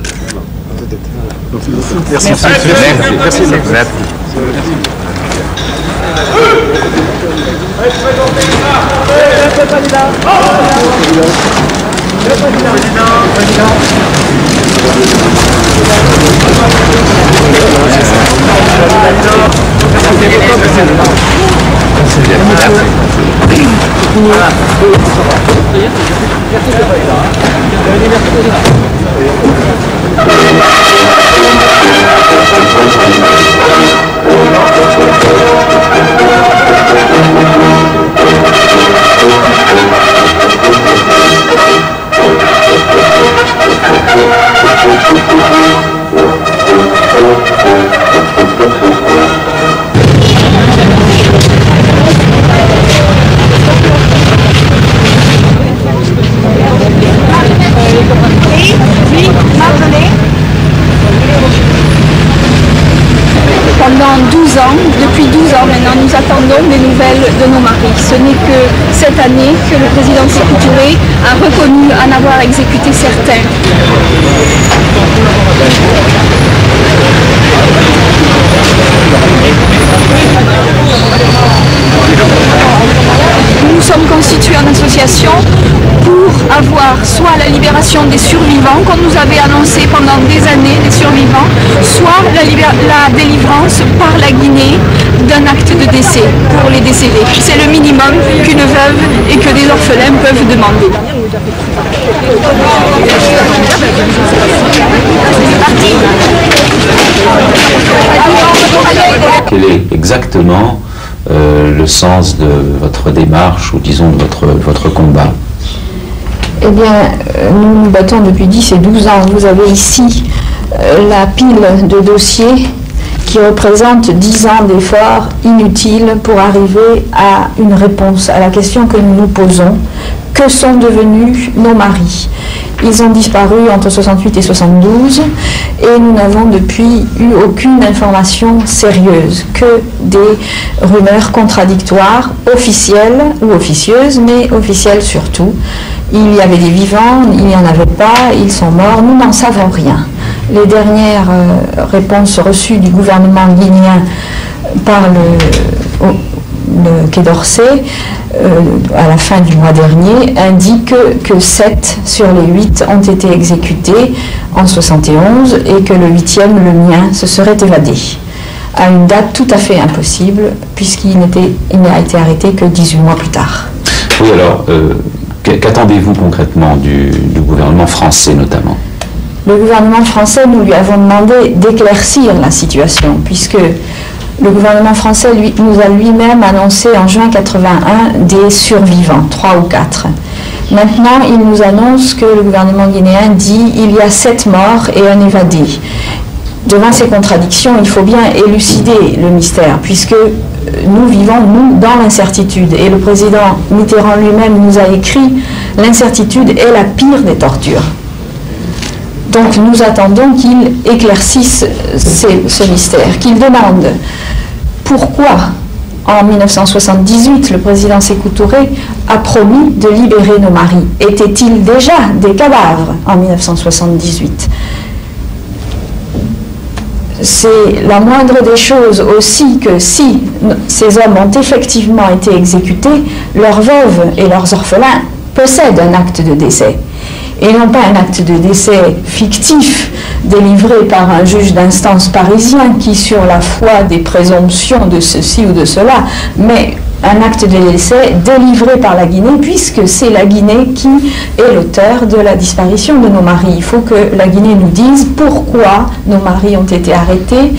Merci. Merci. Pendant 12 ans, depuis 12 ans maintenant, nous attendons des nouvelles de nos maris. Ce n'est que cette année que le président Sékou Touré a reconnu en avoir exécuté certains. Nous sommes constitués en association pour avoir soit la libération des survivants, comme nous avait annoncé pendant des années les survivants, soit la délivrance par la Guinée d'un acte de décès pour les décédés. C'est le minimum qu'une veuve et que des orphelins peuvent demander. Quel est exactement le sens de votre démarche ou disons de votre combat? Eh bien, nous nous battons depuis 10 et 12 ans. Vous avez ici la pile de dossiers qui représente 10 ans d'efforts inutiles pour arriver à une réponse à la question que nous nous posons. Que sont devenus nos maris? Ils ont disparu entre 68 et 72 et nous n'avons depuis eu aucune information sérieuse, que des rumeurs contradictoires, officielles ou officieuses, mais officielles surtout. Il y avait des vivants, il n'y en avait pas, ils sont morts, nous n'en savons rien. Les dernières réponses reçues du gouvernement guinéen par le Quai d'Orsay, à la fin du mois dernier, indique que 7 sur les 8 ont été exécutés en 71 et que le 8e, le mien, se serait évadé à une date tout à fait impossible puisqu'il n'a été arrêté que 18 mois plus tard. Oui, alors, qu'attendez-vous concrètement du gouvernement français notamment? Le gouvernement français, nous lui avons demandé d'éclaircir la situation puisque le gouvernement français nous a lui-même annoncé en juin 81 des survivants, 3 ou 4. Maintenant, il nous annonce que le gouvernement guinéen dit il y a 7 morts et un évadé. Devant ces contradictions, il faut bien élucider le mystère, puisque nous vivons, nous, dans l'incertitude. Et le président Mitterrand lui-même nous a écrit « L'incertitude est la pire des tortures ». Donc nous attendons qu'il éclaircisse ce mystère, qu'il demande pourquoi, en 1978, le président Sékou Touré a promis de libérer nos maris. Étaient-ils déjà des cadavres en 1978 ? C'est la moindre des choses aussi que si ces hommes ont effectivement été exécutés, leurs veuves et leurs orphelins possèdent un acte de décès. Et non pas un acte de décès fictif délivré par un juge d'instance parisien qui, sur la foi des présomptions de ceci ou de cela, mais un acte de décès délivré par la Guinée, puisque c'est la Guinée qui est l'auteur de la disparition de nos maris. Il faut que la Guinée nous dise pourquoi nos maris ont été arrêtés,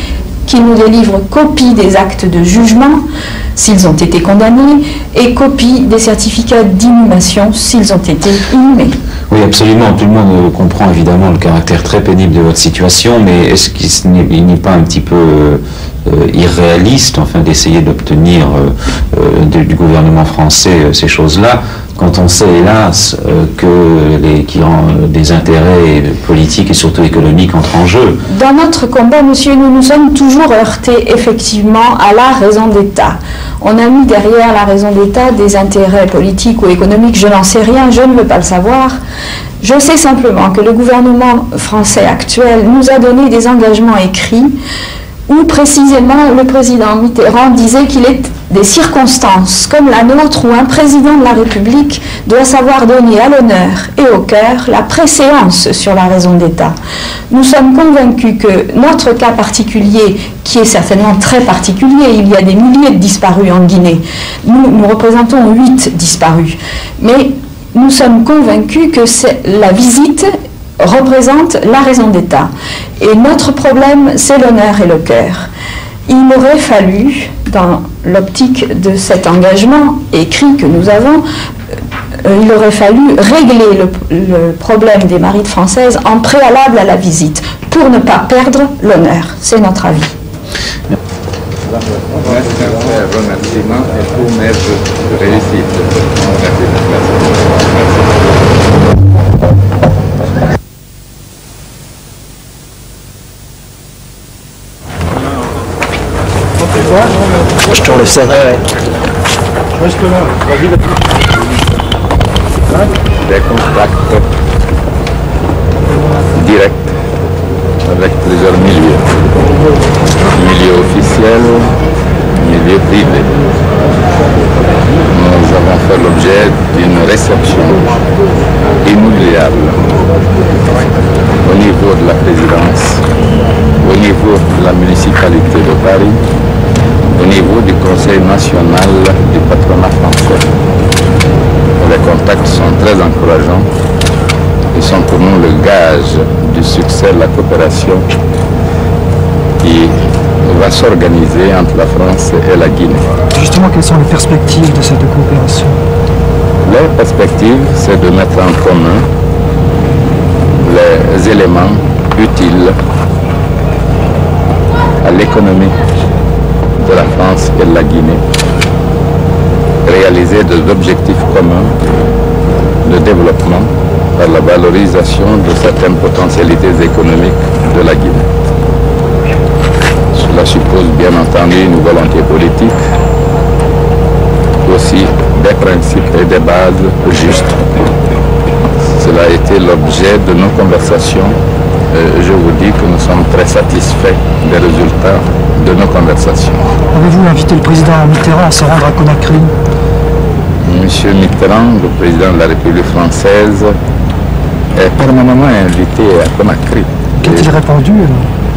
qu'ils nous délivrent copie des actes de jugement s'ils ont été condamnés et copie des certificats d'inhumation s'ils ont été inhumés. Oui, absolument. Tout le monde comprend évidemment le caractère très pénible de votre situation, mais est-ce qu'il n'est pas un petit peu irréaliste, enfin, d'essayer d'obtenir du gouvernement français ces choses-là, quand on sait, hélas, qu'il y a des intérêts politiques et surtout économiques entrent en jeu? Dans notre combat, monsieur, nous nous sommes toujours heurtés effectivement à la raison d'État. On a mis derrière la raison d'État des intérêts politiques ou économiques, je n'en sais rien, je ne veux pas le savoir. Je sais simplement que le gouvernement français actuel nous a donné des engagements écrits où précisément le président Mitterrand disait qu'il est des circonstances comme la nôtre où un président de la République doit savoir donner à l'honneur et au cœur la préséance sur la raison d'État. Nous sommes convaincus que notre cas particulier, qui est certainement très particulier, il y a des milliers de disparus en Guinée, nous représentons 8 disparus, mais nous sommes convaincus que la visite représente la raison d'État. Et notre problème, c'est l'honneur et le cœur. Il aurait fallu, dans l'optique de cet engagement écrit que nous avons, il aurait fallu régler le problème des maris de Françaises en préalable à la visite, pour ne pas perdre l'honneur. C'est notre avis. Remerciement et pour mettre de réussite. Je tourne le scène. Reste là, vas-y. Des contacts directs avec plusieurs milieux. Milieu officiel, milieu privé. Nous avons fait l'objet d'une réception inoubliable au niveau de la présidence, au niveau de la municipalité de Paris, au niveau du Conseil national du patronat français. Les contacts sont très encourageants et sont pour nous le gage du succès de la coopération qui va s'organiser entre la France et la Guinée. Justement, quelles sont les perspectives de cette coopération? Les perspectives, c'est de mettre en commun les éléments utiles à l'économie de la France et de la Guinée, réaliser des objectifs communs de développement par la valorisation de certaines potentialités économiques de la Guinée. Cela suppose bien entendu une volonté politique, aussi des principes et des bases justes. Cela a été l'objet de nos conversations je vous dis que nous sommes très satisfaits des résultats de nos conversations. Avez-vous invité le président Mitterrand à se rendre à Conakry? Monsieur Mitterrand, le président de la République française, est permanemment invité à Conakry. Qu'a-t-il répondu?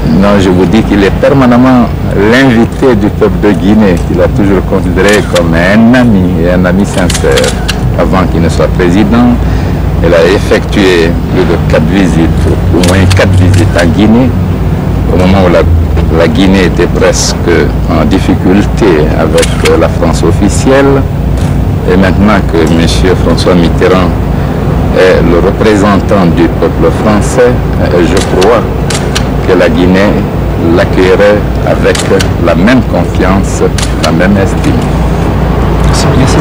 Non, je vous dis qu'il est permanemment l'invité du peuple de Guinée, qu'il a toujours considéré comme un ami, et un ami sincère. Avant qu'il ne soit président, il a effectué plus de 4 visites, au moins 4 visites en Guinée, au moment où la Guinée était presque en difficulté avec la France officielle. Et maintenant que M. François Mitterrand est le représentant du peuple français, je crois que la Guinée l'accueillerait avec la même confiance, la même estime. Merci.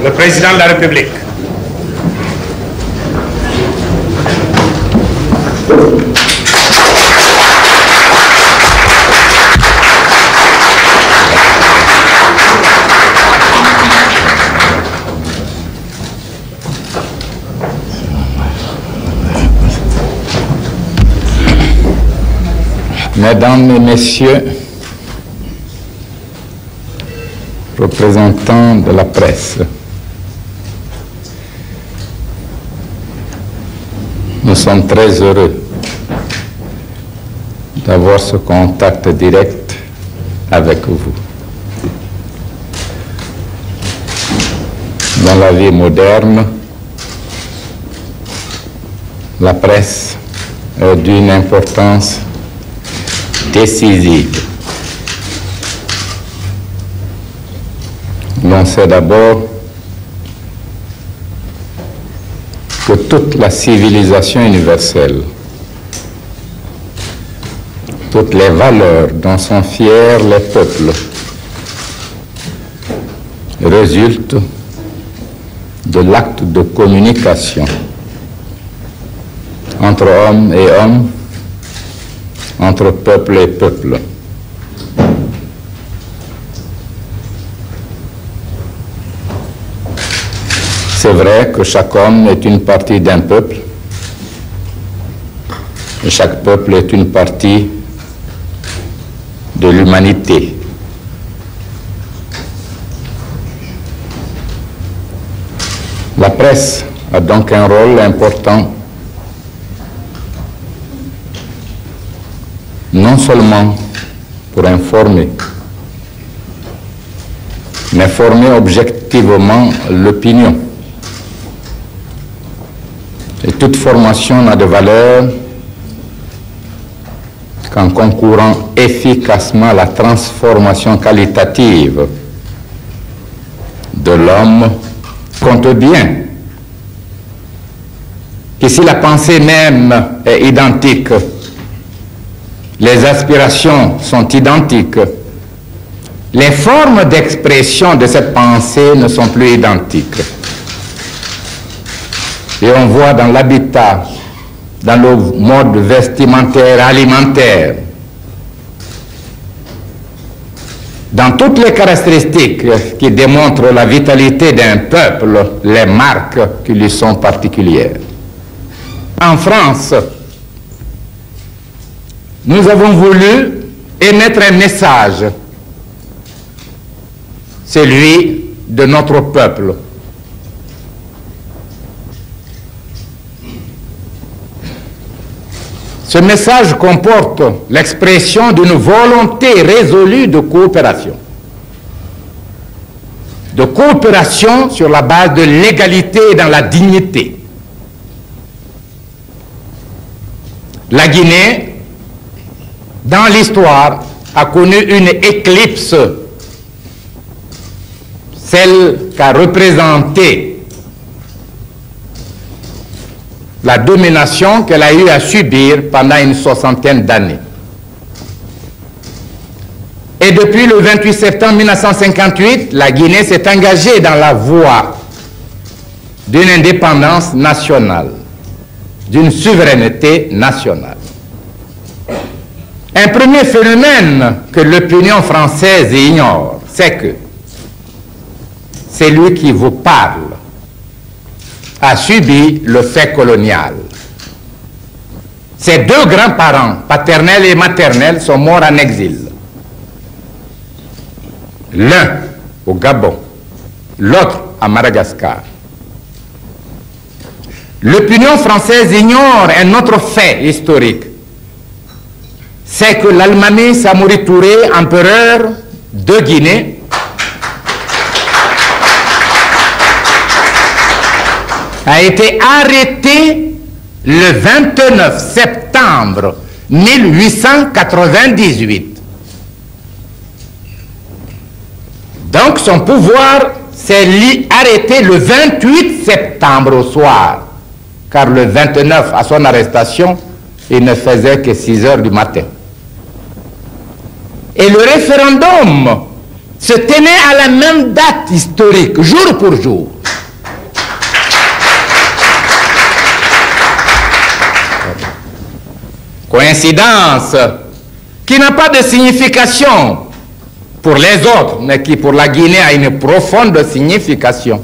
Le président de la République. Mesdames et Messieurs, représentants de la presse, nous sommes très heureux d'avoir ce contact direct avec vous. Dans la vie moderne, la presse est d'une importance décisive. L'on sait d'abord que toute la civilisation universelle, toutes les valeurs dont sont fiers les peuples, résultent de l'acte de communication entre hommes et hommes, entre peuple et peuple. C'est vrai que chaque homme est une partie d'un peuple, et chaque peuple est une partie de l'humanité. La presse a donc un rôle important, non seulement pour informer, mais former objectivement l'opinion. Et toute formation n'a de valeur qu'en concourant efficacement à la transformation qualitative de l'homme. Compte bien que si la pensée même est identique, les aspirations sont identiques, les formes d'expression de cette pensée ne sont plus identiques. Et on voit dans l'habitat, dans le mode vestimentaire, alimentaire, dans toutes les caractéristiques qui démontrent la vitalité d'un peuple, les marques qui lui sont particulières. En France, nous avons voulu émettre un message, celui de notre peuple. Ce message comporte l'expression d'une volonté résolue de coopération. De coopération sur la base de l'égalité et dans la dignité. La Guinée, dans l'histoire, a connu une éclipse, celle qu'a représentée la domination qu'elle a eu à subir pendant une soixantaine d'années. Et depuis le 28 septembre 1958, la Guinée s'est engagée dans la voie d'une indépendance nationale, d'une souveraineté nationale. Un premier phénomène que l'opinion française ignore, c'est que celui qui vous parle a subi le fait colonial. Ses deux grands-parents, paternels et maternels, sont morts en exil. L'un au Gabon, l'autre à Madagascar. L'opinion française ignore un autre fait historique. C'est que l'Almami Samori Touré, empereur de Guinée, a été arrêté le 29 septembre 1898. Donc son pouvoir s'est arrêté le 28 septembre au soir, car le 29, à son arrestation, il ne faisait que 6 heures du matin. Et le référendum se tenait à la même date historique, jour pour jour. Coïncidence qui n'a pas de signification pour les autres, mais qui pour la Guinée a une profonde signification.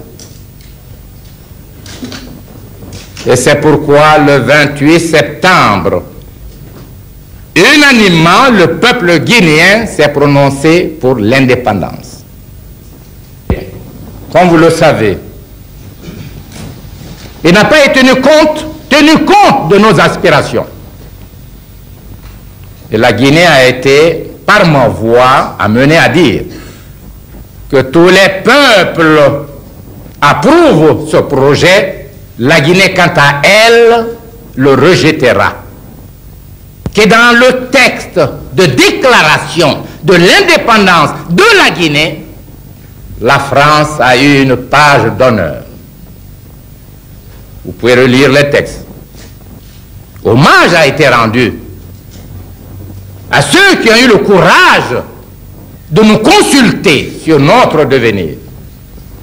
Et c'est pourquoi le 28 septembre, unanimement, le peuple guinéen s'est prononcé pour l'indépendance. Comme vous le savez, il n'a pas tenu compte de nos aspirations. Et la Guinée a été, par ma voix, amenée à dire que tous les peuples approuvent ce projet. La Guinée, quant à elle, le rejettera. Que dans le texte de déclaration de l'indépendance de la Guinée, la France a eu une page d'honneur. Vous pouvez relire les textes. Hommage a été rendu à ceux qui ont eu le courage de nous consulter sur notre devenir,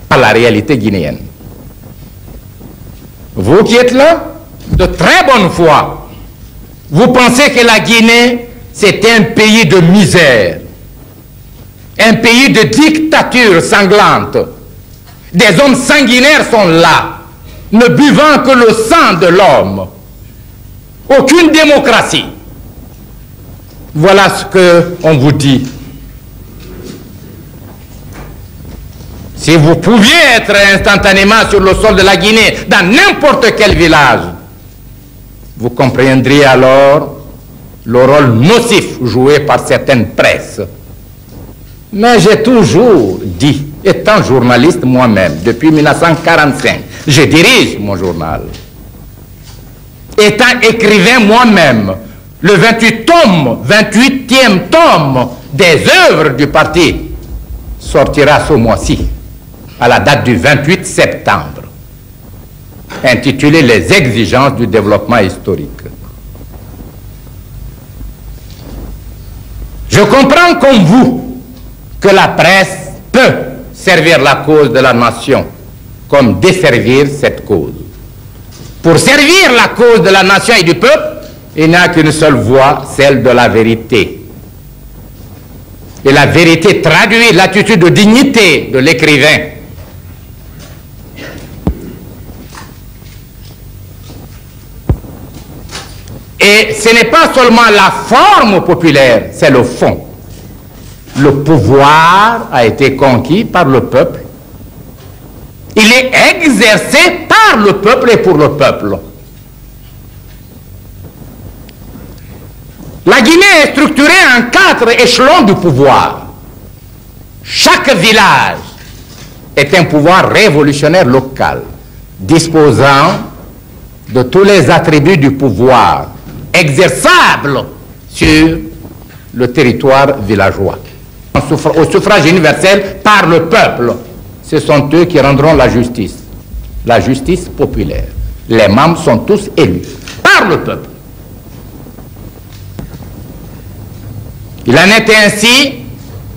par la réalité guinéenne. Vous qui êtes là, de très bonne foi, vous pensez que la Guinée, c'est un pays de misère, un pays de dictature sanglante. Des hommes sanguinaires sont là, ne buvant que le sang de l'homme. Aucune démocratie. Voilà ce qu'on vous dit. Si vous pouviez être instantanément sur le sol de la Guinée, dans n'importe quel village, vous comprendriez alors le rôle nocif joué par certaines presses. Mais j'ai toujours dit, étant journaliste moi-même, depuis 1945, je dirige mon journal. Étant écrivain moi-même, le 28e tome des œuvres du parti sortira ce mois-ci, à la date du 28 septembre, intitulé « Les exigences du développement historique ». Je comprends comme vous que la presse peut servir la cause de la nation comme desservir cette cause. Pour servir la cause de la nation et du peuple, il n'y a qu'une seule voie, celle de la vérité. Et la vérité traduit l'attitude de dignité de l'écrivain. Et ce n'est pas seulement la forme populaire, c'est le fond. Le pouvoir a été conquis par le peuple. Il est exercé par le peuple et pour le peuple. La Guinée est structurée en 4 échelons du pouvoir. Chaque village est un pouvoir révolutionnaire local, disposant de tous les attributs du pouvoir, exerçables sur le territoire villageois. Au suffrage universel par le peuple, ce sont eux qui rendront la justice populaire. Les membres sont tous élus par le peuple. Il en est ainsi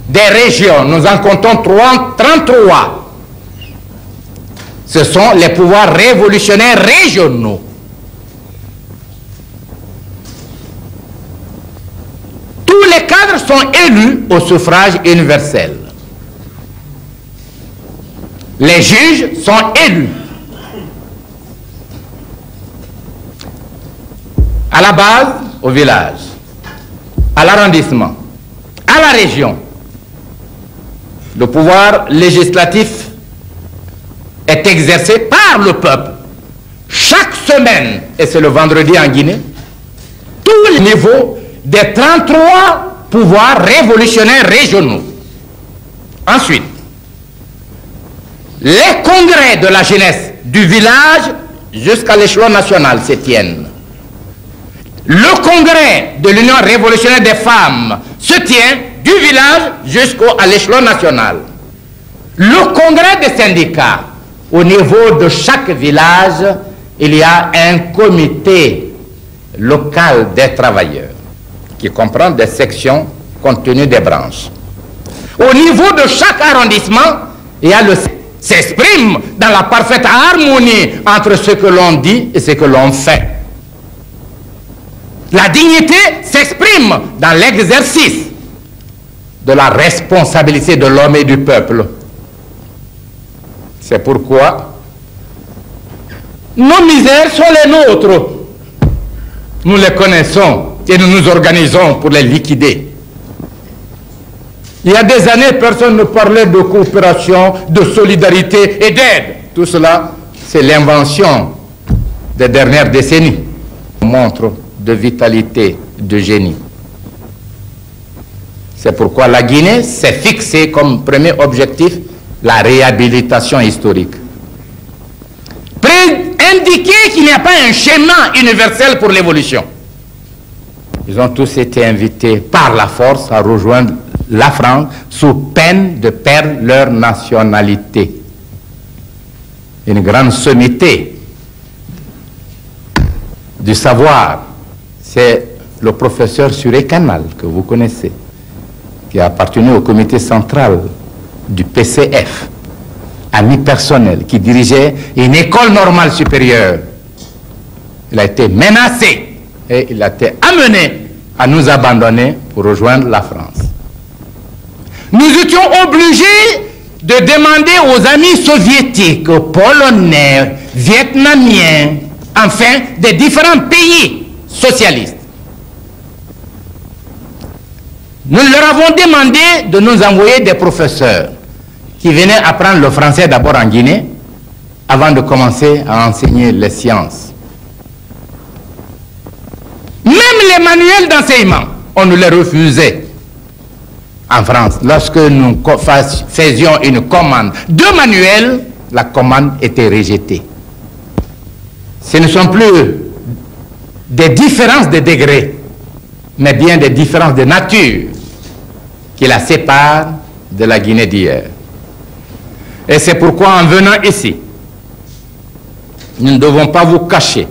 des régions. Nous en comptons 33. Ce sont les pouvoirs révolutionnaires régionaux. cadres sont élus au suffrage universel. Les juges sont élus. À la base, au village, à l'arrondissement, à la région. Le pouvoir législatif est exercé par le peuple. Chaque semaine, et c'est le vendredi en Guinée, tous les niveaux des 33 pouvoirs révolutionnaires régionaux. Ensuite, les congrès de la jeunesse du village jusqu'à l'échelon national se tiennent. Le congrès de l'Union révolutionnaire des femmes se tient du village jusqu'à l'échelon national. Le congrès des syndicats, au niveau de chaque village, il y a un comité local des travailleurs qui comprend des sections compte tenu des branches. Au niveau de chaque arrondissement, il y a le s'exprime dans la parfaite harmonie entre ce que l'on dit et ce que l'on fait. La dignité s'exprime dans l'exercice de la responsabilité de l'homme et du peuple. C'est pourquoi nos misères sont les nôtres. Nous les connaissons et nous nous organisons pour les liquider. Il y a des années, personne ne parlait de coopération, de solidarité et d'aide. Tout cela, c'est l'invention des dernières décennies. Montre de vitalité, de génie. C'est pourquoi la Guinée s'est fixée comme premier objectif la réhabilitation historique. Indiquer qu'il n'y a pas un schéma universel pour l'évolution. Ils ont tous été invités par la force à rejoindre la France sous peine de perdre leur nationalité. Une grande sommité du savoir, c'est le professeur Suré Canal, que vous connaissez, qui a appartenu au comité central du PCF, ami personnel, qui dirigeait une école normale supérieure. Il a été menacé et il a été amené à nous abandonner pour rejoindre la France. Nous étions obligés de demander aux amis soviétiques, aux Polonais, Vietnamiens, enfin des différents pays socialistes. Nous leur avons demandé de nous envoyer des professeurs qui venaient apprendre le français d'abord en Guinée avant de commencer à enseigner les sciences. Même les manuels d'enseignement, on nous les refusait en France. Lorsque nous faisions une commande de manuels, la commande était rejetée. Ce ne sont plus des différences de degrés, mais bien des différences de nature qui la séparent de la Guinée d'hier. Et c'est pourquoi en venant ici, nous ne devons pas vous cacher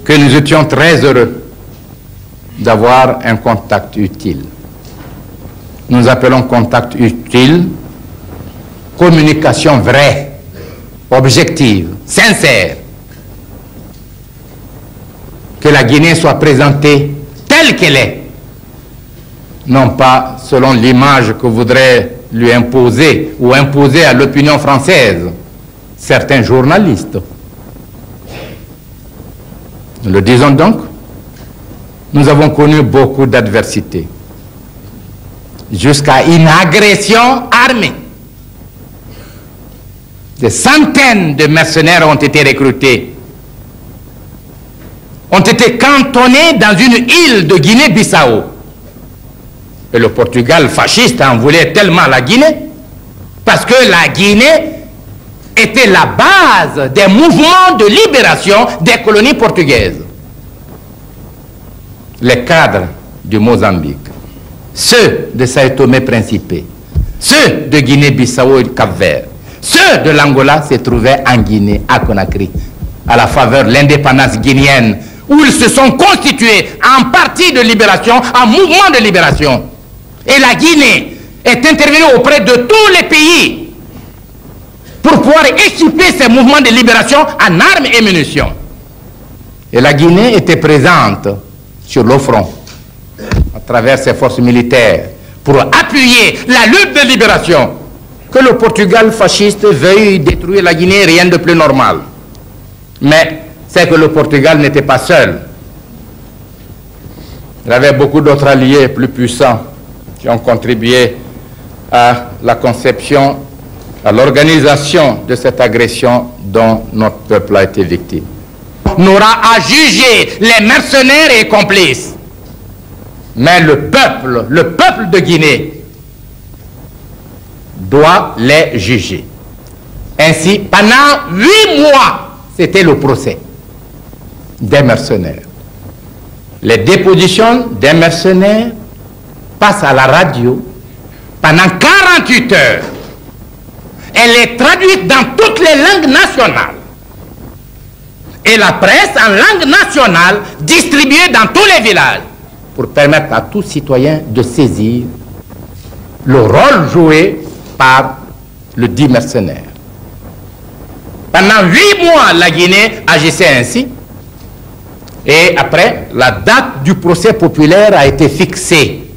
que nous étions très heureux d'avoir un contact utile. Nous appelons contact utile communication vraie, objective, sincère. Que la Guinée soit présentée telle qu'elle est, non pas selon l'image que voudraient lui imposer ou imposer à l'opinion française certains journalistes. Nous le disons donc, nous avons connu beaucoup d'adversités, jusqu'à une agression armée. Des centaines de mercenaires ont été recrutés, ont été cantonnés dans une île de Guinée-Bissau. Et le Portugal fasciste en voulait tellement à la Guinée, parce que la Guinée était la base des mouvements de libération des colonies portugaises. Les cadres du Mozambique, ceux de Sao Tomé-Principe, ceux de Guinée-Bissau et du Cap-Vert, ceux de l'Angola se trouvaient en Guinée, à Conakry, à la faveur de l'indépendance guinéenne, où ils se sont constitués en parti de libération, en mouvement de libération. Et la Guinée est intervenue auprès de tous les pays pour pouvoir équiper ces mouvements de libération en armes et munitions. Et la Guinée était présente sur le front à travers ses forces militaires, pour appuyer la lutte de libération. Que le Portugal fasciste veuille détruire la Guinée, rien de plus normal. Mais c'est que le Portugal n'était pas seul. Il y avait beaucoup d'autres alliés plus puissants qui ont contribué à la conception, à l'organisation de cette agression dont notre peuple a été victime. On aura à juger les mercenaires et complices. Mais le peuple de Guinée, doit les juger. Ainsi, pendant 8 mois, c'était le procès des mercenaires. Les dépositions des mercenaires passent à la radio pendant 48 heures. Elle est traduite dans toutes les langues nationales. Et la presse en langue nationale distribuée dans tous les villages pour permettre à tout citoyen de saisir le rôle joué par le dit mercenaire. Pendant 8 mois, la Guinée agissait ainsi. Et après, la date du procès populaire a été fixée.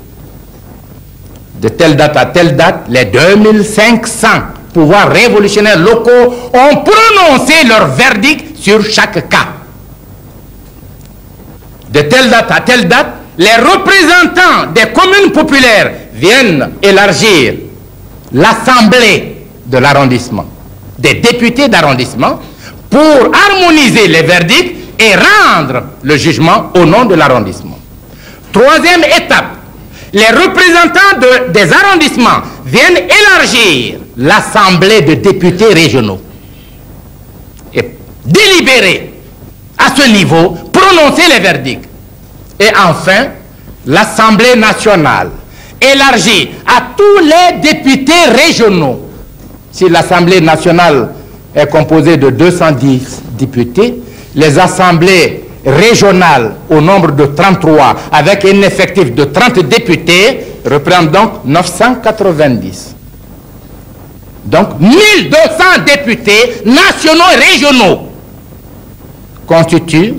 De telle date à telle date, les 2500 pouvoirs révolutionnaires locaux ont prononcé leur verdict sur chaque cas. De telle date à telle date, les représentants des communes populaires viennent élargir l'assemblée de l'arrondissement, des députés d'arrondissement, pour harmoniser les verdicts et rendre le jugement au nom de l'arrondissement. Troisième étape, les représentants des arrondissements viennent élargir l'assemblée de députés régionaux et délibérer à ce niveau, prononcer les verdicts. Et enfin, l'Assemblée nationale élargie à tous les députés régionaux. Si l'Assemblée nationale est composée de 210 députés, les assemblées régionales au nombre de 33 avec un effectif de 30 députés représentent donc 990. Donc 1200 députés nationaux et régionaux constituent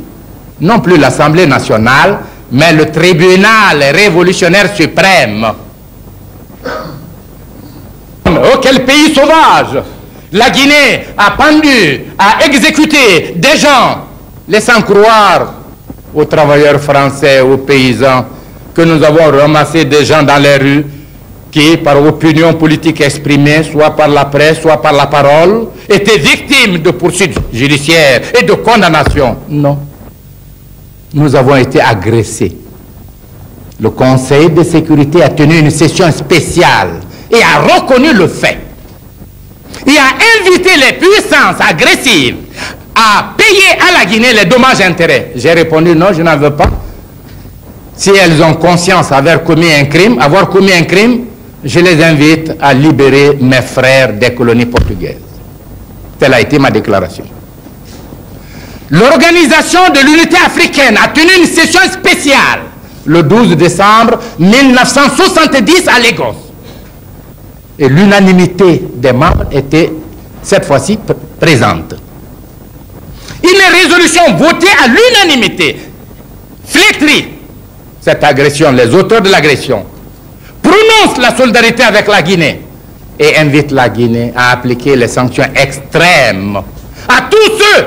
non plus l'Assemblée nationale, mais le tribunal révolutionnaire suprême. Oh, quel pays sauvage! La Guinée a pendu, a exécuté des gens, laissant croire aux travailleurs français, aux paysans, que nous avons ramassé des gens dans les rues qui, par opinion politique exprimée, soit par la presse, soit par la parole, étaient victimes de poursuites judiciaires et de condamnations. Non. Nous avons été agressés. Le Conseil de sécurité a tenu une session spéciale et a reconnu le fait. Il a invité les puissances agressives à payer à la Guinée les dommages-intérêts. J'ai répondu non, je n'en veux pas. Si elles ont conscience d'avoir commis un crime, je les invite à libérer mes frères des colonies portugaises. Telle a été ma déclaration. L'Organisation de l'Unité africaine a tenu une session spéciale le 12 décembre 1970 à Lagos. Et l'unanimité des membres était cette fois-ci présente. Une résolution votée à l'unanimité flétrit cette agression, les auteurs de l'agression, prononce la solidarité avec la Guinée et invite la Guinée à appliquer les sanctions extrêmes à tous ceux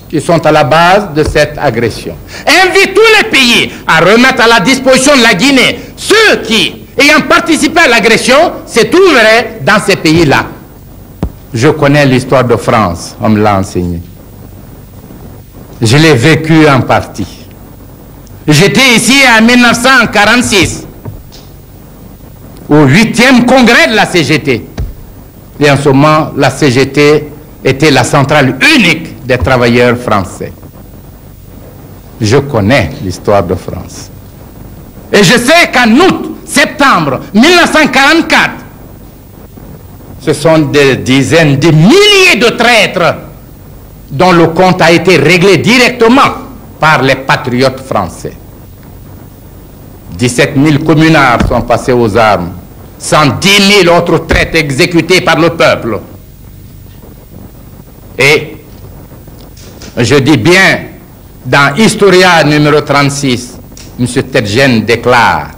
qui sont à la base de cette agression. Invite tous les pays à remettre à la disposition de la Guinée ceux qui, ayant participé à l'agression, se trouveraient dans ces pays-là. Je connais l'histoire de France, on me l'a enseigné. Je l'ai vécu en partie. J'étais ici en 1946, au 8e congrès de la CGT. Et en ce moment, la CGT était la centrale unique des travailleurs français. Je connais l'histoire de France. Et je sais qu'en août, septembre 1944, ce sont des dizaines de milliers de traîtres dont le compte a été réglé directement par les patriotes français. 17 000 communards sont passés aux armes, 110 000 autres traîtres exécutés par le peuple. Et je dis bien, dans Historia numéro 36, M. Tedjen déclare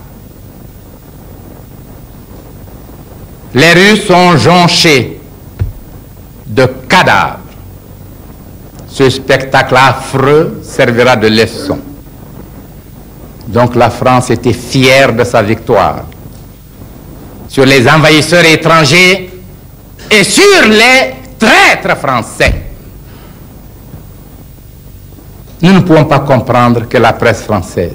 Les rues sont jonchées de cadavres. Ce spectacle affreux servira de leçon. Donc la France était fière de sa victoire sur les envahisseurs étrangers et sur les traîtres français. Nous ne pouvons pas comprendre que la presse française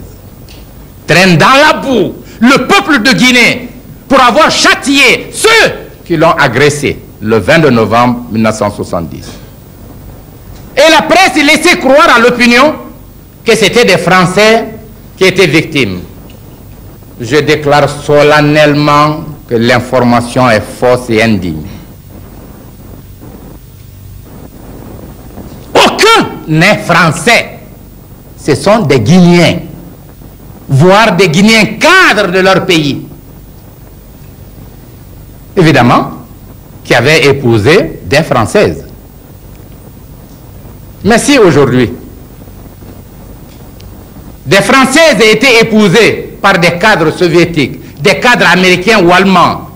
traîne dans la boue le peuple de Guinée pour avoir châtié ceux qui l'ont agressé le 22 novembre 1970. Et la presse laissait croire à l'opinion que c'était des Français qui étaient victimes. Je déclare solennellement que l'information est fausse et indigne. Aucun n'est français. Ce sont des Guinéens, voire des Guinéens cadres de leur pays. Évidemment, qui avaient épousé des Françaises. Mais si aujourd'hui, des Françaises aient été épousées par des cadres soviétiques, des cadres américains ou allemands,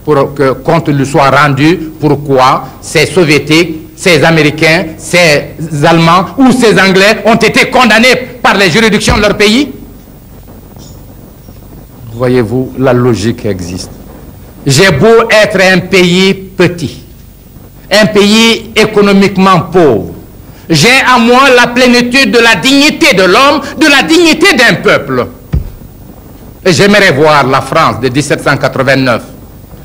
pour que compte lui soit rendu, pourquoi ces soviétiques, ces Américains, ces Allemands ou ces Anglais ont été condamnés par les juridictions de leur pays? Voyez-vous, la logique existe. J'ai beau être un pays petit, un pays économiquement pauvre, j'ai à moi la plénitude de la dignité de l'homme, de la dignité d'un peuple. Et j'aimerais voir la France de 1789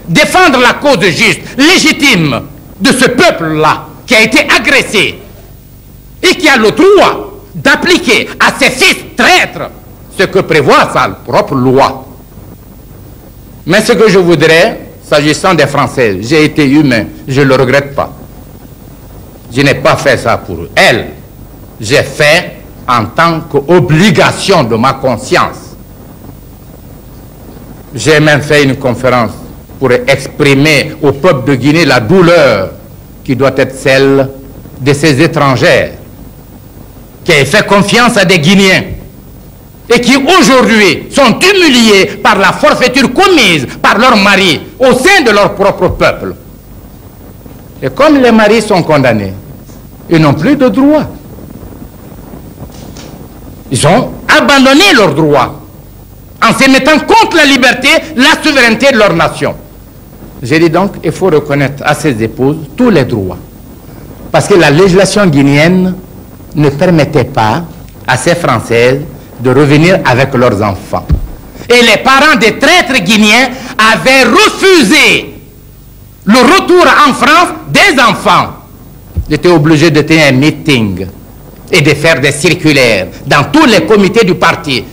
défendre la cause juste, légitime de ce peuple-là qui a été agressé et qui a le droit d'appliquer à ses fils traîtres ce que prévoit sa propre loi. Mais ce que je voudrais, s'agissant des Françaises, j'ai été humain, je ne le regrette pas. Je n'ai pas fait ça pour elles. J'ai fait en tant qu'obligation de ma conscience. J'ai même fait une conférence pour exprimer au peuple de Guinée la douleur qui doit être celle de ces étrangères qui ont fait confiance à des Guinéens et qui aujourd'hui sont humiliés par la forfaiture commise par leurs maris au sein de leur propre peuple. Et comme les maris sont condamnés, ils n'ont plus de droits. Ils ont abandonné leurs droits en se mettant contre la liberté, la souveraineté de leur nation. J'ai dit donc, il faut reconnaître à ces épouses tous les droits. Parce que la législation guinéenne ne permettait pas à ces Françaises de revenir avec leurs enfants. Et les parents des traîtres guinéens avaient refusé le retour en France des enfants. J'étais obligé de tenir un meeting et de faire des circulaires dans tous les comités du parti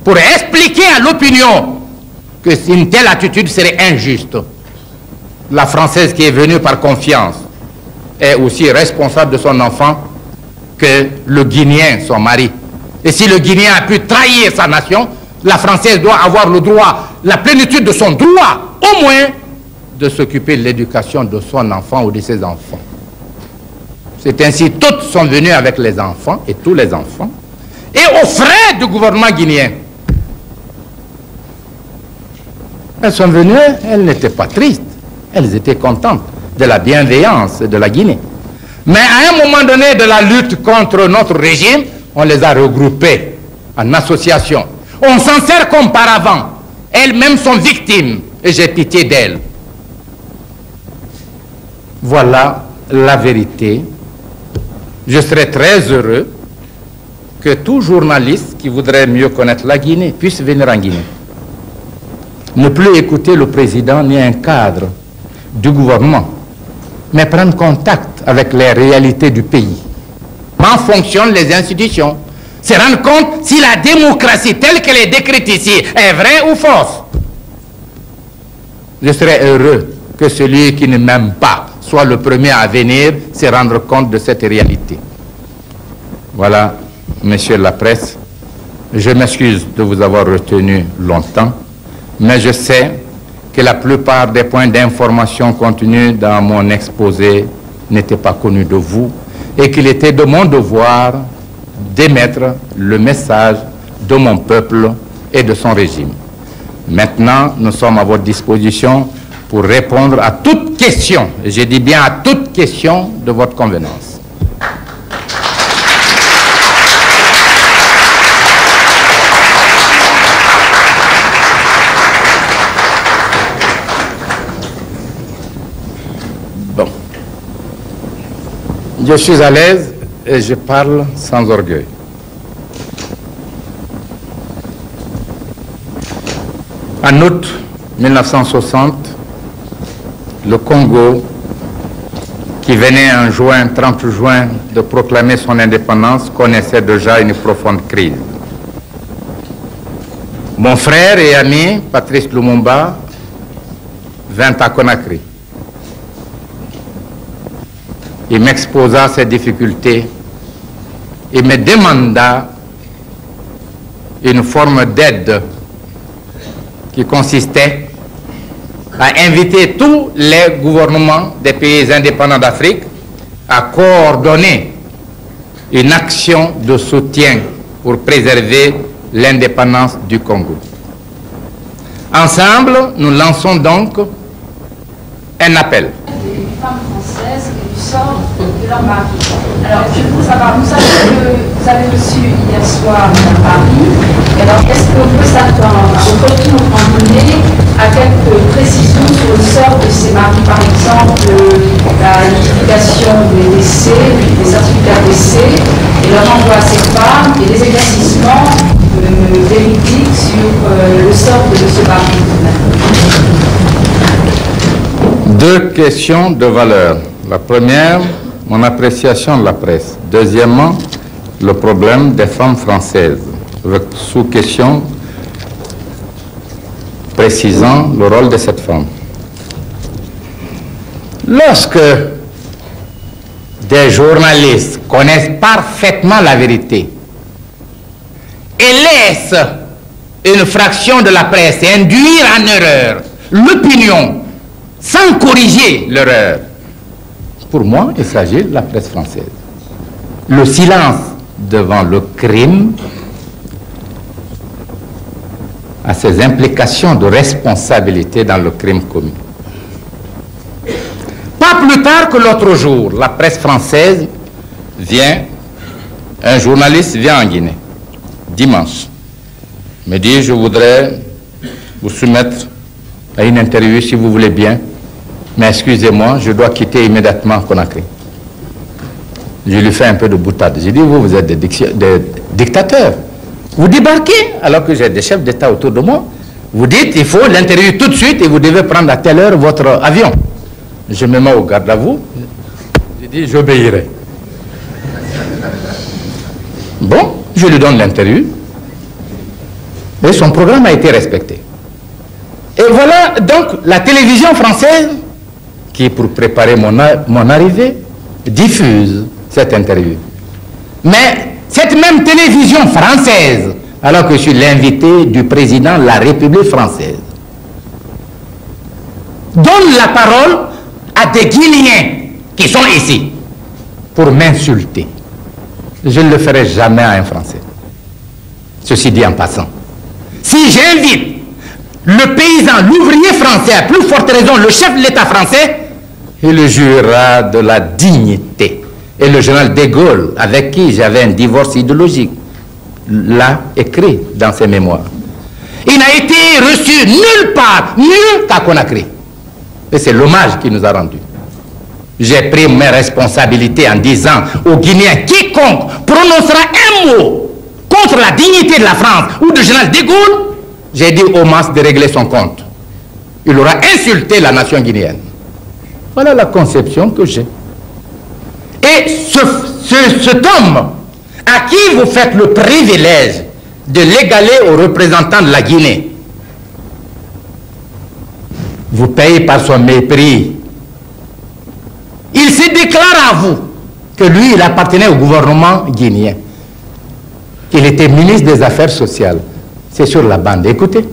pour expliquer à l'opinion que une telle attitude serait injuste. La Française qui est venue par confiance est aussi responsable de son enfant que le Guinéen, son mari. Et si le Guinéen a pu trahir sa nation, la Française doit avoir le droit, la plénitude de son droit, au moins, de s'occuper de l'éducation de son enfant ou de ses enfants. C'est ainsi, toutes sont venues avec les enfants, et tous les enfants, et aux frais du gouvernement guinéen. Elles sont venues, elles n'étaient pas tristes, elles étaient contentes de la bienveillance de la Guinée. Mais à un moment donné de la lutte contre notre régime, on les a regroupées en association. On s'en sert comme paravent. Elles-mêmes sont victimes et j'ai pitié d'elles. Voilà la vérité. Je serais très heureux que tout journaliste qui voudrait mieux connaître la Guinée puisse venir en Guinée. Ne plus écouter le président ni un cadre du gouvernement, mais prendre contact avec les réalités du pays. Comment fonctionnent les institutions? Se rendre compte si la démocratie telle qu'elle est décrite ici est vraie ou fausse. Je serais heureux que celui qui ne m'aime pas soit le premier à venir se rendre compte de cette réalité. Voilà, messieurs la presse, je m'excuse de vous avoir retenu longtemps, mais je sais que la plupart des points d'information contenus dans mon exposé n'étaient pas connus de vous et qu'il était de mon devoir d'émettre le message de mon peuple et de son régime. Maintenant, nous sommes à votre disposition pour répondre à toute question, et je dis bien à toute question de votre convenance. Bon. Je suis à l'aise et je parle sans orgueil. En août 1960, le Congo, qui venait en juin, 30 juin, de proclamer son indépendance, connaissait déjà une profonde crise. Mon frère et ami, Patrice Lumumba, vint à Conakry. Il m'exposa ses difficultés et me demanda une forme d'aide qui consistait à inviter tous les gouvernements des pays indépendants d'Afrique à coordonner une action de soutien pour préserver l'indépendance du Congo. Ensemble, nous lançons donc un appel. Des femmes françaises et du sort de leur mari. Alors, je veux savoir, nous savons que vous avez reçu hier soir à Paris. Alors, est-ce qu'on peut s'attendre au retour en Guinée à quelques précisions sur le sort de ces maris, par exemple la liquidation des décès, des certificats de décès, et leur envoi à ces femmes, et des éclaircissements véridiques sur le sort de ce mari? Deux questions de valeur. La première, mon appréciation de la presse. Deuxièmement, le problème des femmes françaises, avec sous-question précisant le rôle de cette femme. Lorsque des journalistes connaissent parfaitement la vérité et laissent une fraction de la presse induire en erreur l'opinion sans corriger l'erreur, pour moi, il s'agit de la presse française. Le silence devant le crime a ses implications de responsabilité dans le crime commis. Pas plus tard que l'autre jour, la presse française vient, un journaliste vient en Guinée, dimanche, me dit: je voudrais vous soumettre à une interview si vous voulez bien, mais excusez-moi, je dois quitter immédiatement Conakry. Je lui fais un peu de boutade. J'ai dit: vous êtes des dictateurs. Vous débarquez alors que j'ai des chefs d'État autour de moi. Vous dites: il faut l'interview tout de suite et vous devez prendre à telle heure votre avion. Je me mets au garde à vous. J'ai dit: j'obéirai. Bon, je lui donne l'interview. Et son programme a été respecté. Et voilà donc la télévision française qui, pour préparer mon arrivée, diffuse cette interview. Mais cette même télévision française, alors que je suis l'invité du président de la République française, donne la parole à des Guinéens qui sont ici pour m'insulter. Je ne le ferai jamais à un Français. Ceci dit en passant. Si j'invite le paysan, l'ouvrier français, à plus forte raison le chef de l'État français, il jurera de la dignité. Et le général de Gaulle, avec qui j'avais un divorce idéologique, l'a écrit dans ses mémoires. Il n'a été reçu nulle part, mieux qu'à Conakry. Et c'est l'hommage qu'il nous a rendu. J'ai pris mes responsabilités en disant aux Guinéens: quiconque prononcera un mot contre la dignité de la France ou du général de Gaulle, j'ai dit au MAS de régler son compte. Il aura insulté la nation guinéenne. Voilà la conception que j'ai. Et cet homme à qui vous faites le privilège de l'égaler aux représentants de la Guinée, vous payez par son mépris. Il se déclare à vous que lui, il appartenait au gouvernement guinéen. Il était ministre des Affaires sociales. C'est sur la bande. Écoutez.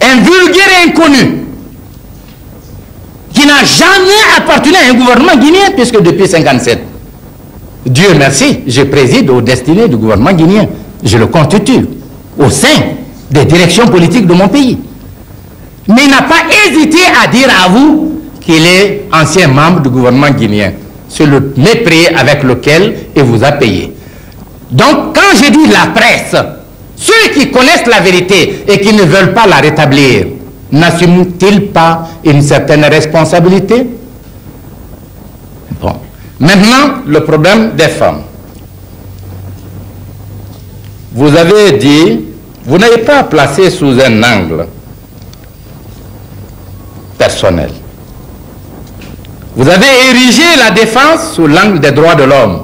Un vulgaire inconnu qui n'a jamais appartenu à un gouvernement guinéen, puisque depuis 1957, Dieu merci, je préside aux destinées du gouvernement guinéen. Je le constitue au sein des directions politiques de mon pays. Mais il n'a pas hésité à dire à vous qu'il est ancien membre du gouvernement guinéen. C'est le mépris avec lequel il vous a payé. Donc, quand je dis la presse, ceux qui connaissent la vérité et qui ne veulent pas la rétablir, n'assument-ils pas une certaine responsabilité? Bon. Maintenant, le problème des femmes. Vous avez dit, vous n'avez pas placé sous un angle personnel. Vous avez érigé la défense sous l'angle des droits de l'homme.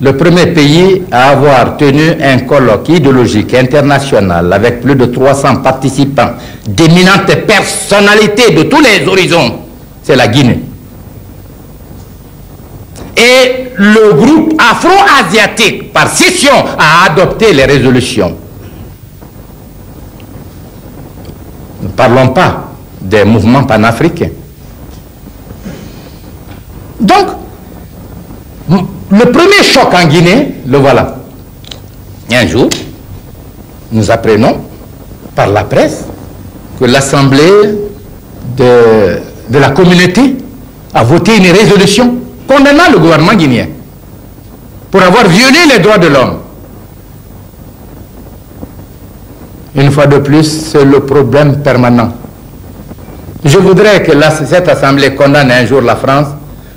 Le premier pays à avoir tenu un colloque idéologique international avec plus de 300 participants, d'éminentes personnalités de tous les horizons, c'est la Guinée. Et le groupe afro-asiatique, par scission, a adopté les résolutions. Ne parlons pas des mouvements panafricains. Donc, le premier choc en Guinée, le voilà. Un jour, nous apprenons par la presse que l'Assemblée de la communauté a voté une résolution condamnant le gouvernement guinéen pour avoir violé les droits de l'homme. Une fois de plus, c'est le problème permanent. Je voudrais que cette Assemblée condamne un jour la France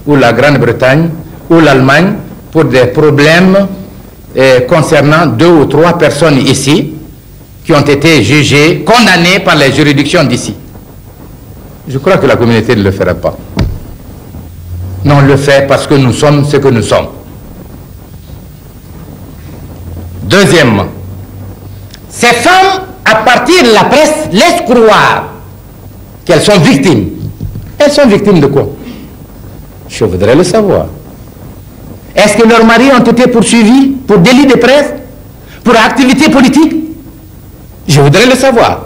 ou la Grande-Bretagne ou l'Allemagne pour des problèmes concernant 2 ou 3 personnes ici qui ont été jugées, condamnées par les juridictions d'ici. Je crois que la communauté ne le fera pas. Non, on le fait parce que nous sommes ce que nous sommes. Deuxièmement, ces femmes, à partir de la presse, laissent croire qu'elles sont victimes. Elles sont victimes de quoi? Je voudrais le savoir. Est-ce que leurs maris ont été poursuivis pour délit de presse, pour activité politique? Je voudrais le savoir.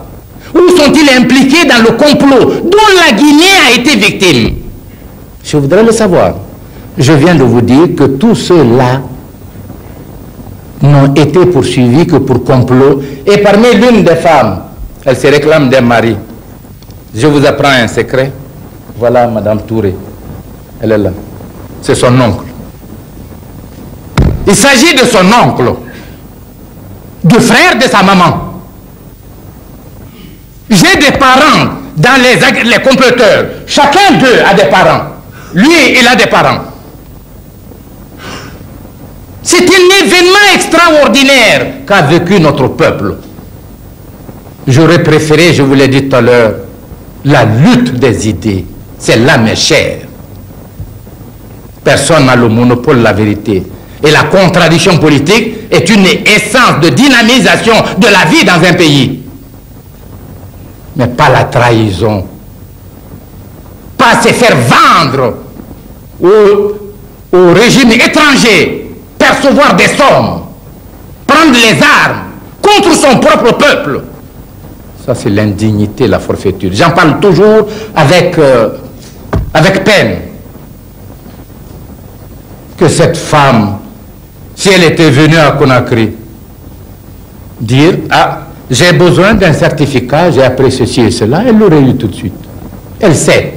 Où sont-ils impliqués dans le complot dont la Guinée a été victime? Je voudrais le savoir. Je viens de vous dire que tous ceux-là n'ont été poursuivis que pour complot. Et parmi l'une des femmes, elle se réclame d'un mari. Je vous apprends un secret. Voilà Madame Touré. Elle est là. C'est son oncle. Il s'agit de son oncle, du frère de sa maman. J'ai des parents dans les comploteurs. Chacun d'eux a des parents. Lui, il a des parents. C'est un événement extraordinaire qu'a vécu notre peuple. J'aurais préféré, je vous l'ai dit tout à l'heure, la lutte des idées. C'est l'âme chère. Personne n'a le monopole de la vérité. Et la contradiction politique est une essence de dynamisation de la vie dans un pays. Mais pas la trahison. Pas se faire vendre au régime étranger, percevoir des sommes, prendre les armes contre son propre peuple. Ça, c'est l'indignité, la forfaiture. J'en parle toujours avec peine. Que cette femme, si elle était venue à Conakry, dire « Ah, j'ai besoin d'un certificat, j'ai appris ceci et cela », elle l'aurait eu tout de suite. Elle sait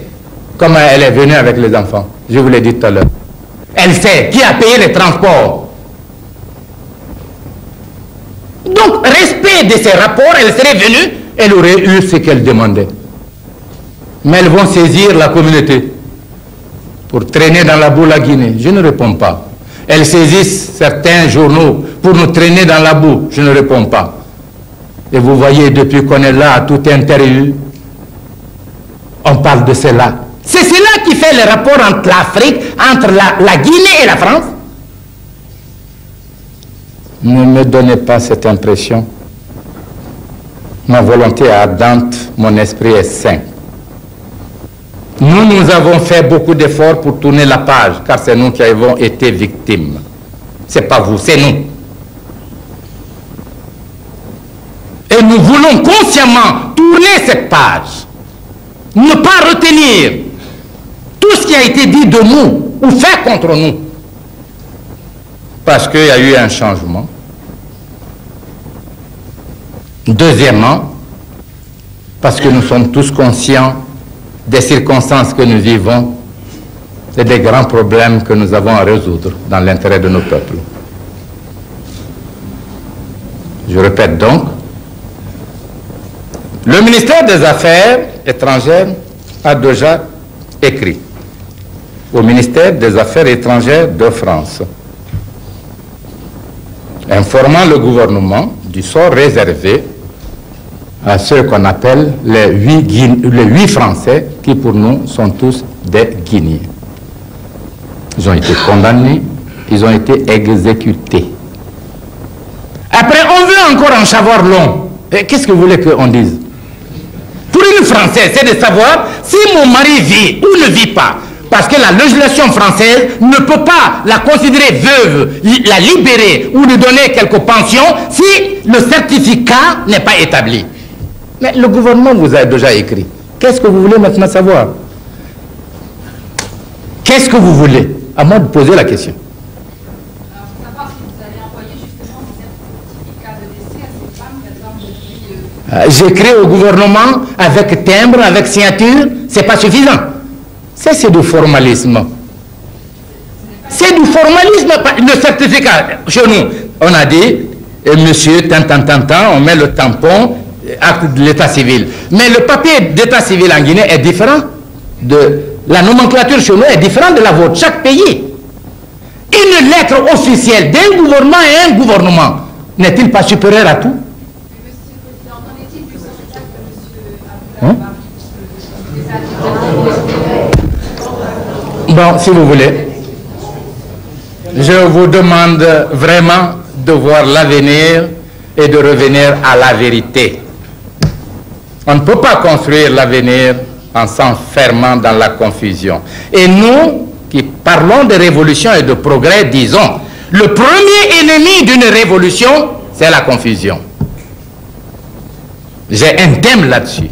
comment elle est venue avec les enfants. Je vous l'ai dit tout à l'heure. Elle sait qui a payé les transports. Donc, respect de ces rapports, elle serait venue, elle aurait eu ce qu'elle demandait. Mais elles vont saisir la communauté pour traîner dans la boue la Guinée. Je ne réponds pas. Elles saisissent certains journaux pour nous traîner dans la boue. Je ne réponds pas. Et vous voyez, depuis qu'on est là, à toute interview, on parle de cela. C'est cela qui fait le rapport entre l'Afrique, entre la Guinée et la France. Ne me donnez pas cette impression. Ma volonté est ardente, mon esprit est sain. Nous avons fait beaucoup d'efforts pour tourner la page, car c'est nous qui avons été victimes. Ce n'est pas vous, c'est nous. Et nous voulons consciemment tourner cette page. Ne pas retenir tout ce qui a été dit de nous ou fait contre nous. Parce qu'il y a eu un changement. Deuxièmement, parce que nous sommes tous conscients des circonstances que nous vivons et des grands problèmes que nous avons à résoudre dans l'intérêt de nos peuples. Je répète donc, le ministère des Affaires étrangères a déjà écrit au ministère des Affaires étrangères de France, informant le gouvernement du sort réservé à ceux qu'on appelle les 8 Français qui pour nous sont tous des Guinéens. Ils ont été condamnés, ils ont été exécutés. Après, on veut encore en savoir long. Qu'est-ce que vous voulez qu'on dise? Pour une Française, c'est de savoir si mon mari vit ou ne vit pas. Parce que la législation française ne peut pas la considérer veuve, la libérer ou lui donner quelques pensions si le certificat n'est pas établi. Mais le gouvernement vous a déjà écrit. Qu'est-ce que vous voulez maintenant savoir? Qu'est-ce que vous voulez? À moi de poser la question. Alors, pour savoir si vous allez envoyer justement des certificats de décès à ces femmes, par exemple, depuis... J'écris au gouvernement avec timbre, avec signature, c'est pas suffisant. C'est du formalisme. C'est du formalisme. Le certificat, chez nous, on a dit, monsieur, tant, on met le tampon, acte de l'état civil. Mais le papier d'état civil en Guinée est différent de... La nomenclature chez nous est différente de la vôtre. Chaque pays. Une lettre officielle d'un gouvernement et un gouvernement n'est-il pas supérieur à tout? Bon, si vous voulez, je vous demande vraiment de voir l'avenir et de revenir à la vérité. On ne peut pas construire l'avenir en s'enfermant dans la confusion. Et nous, qui parlons de révolution et de progrès, disons, le premier ennemi d'une révolution, c'est la confusion. J'ai un thème là-dessus.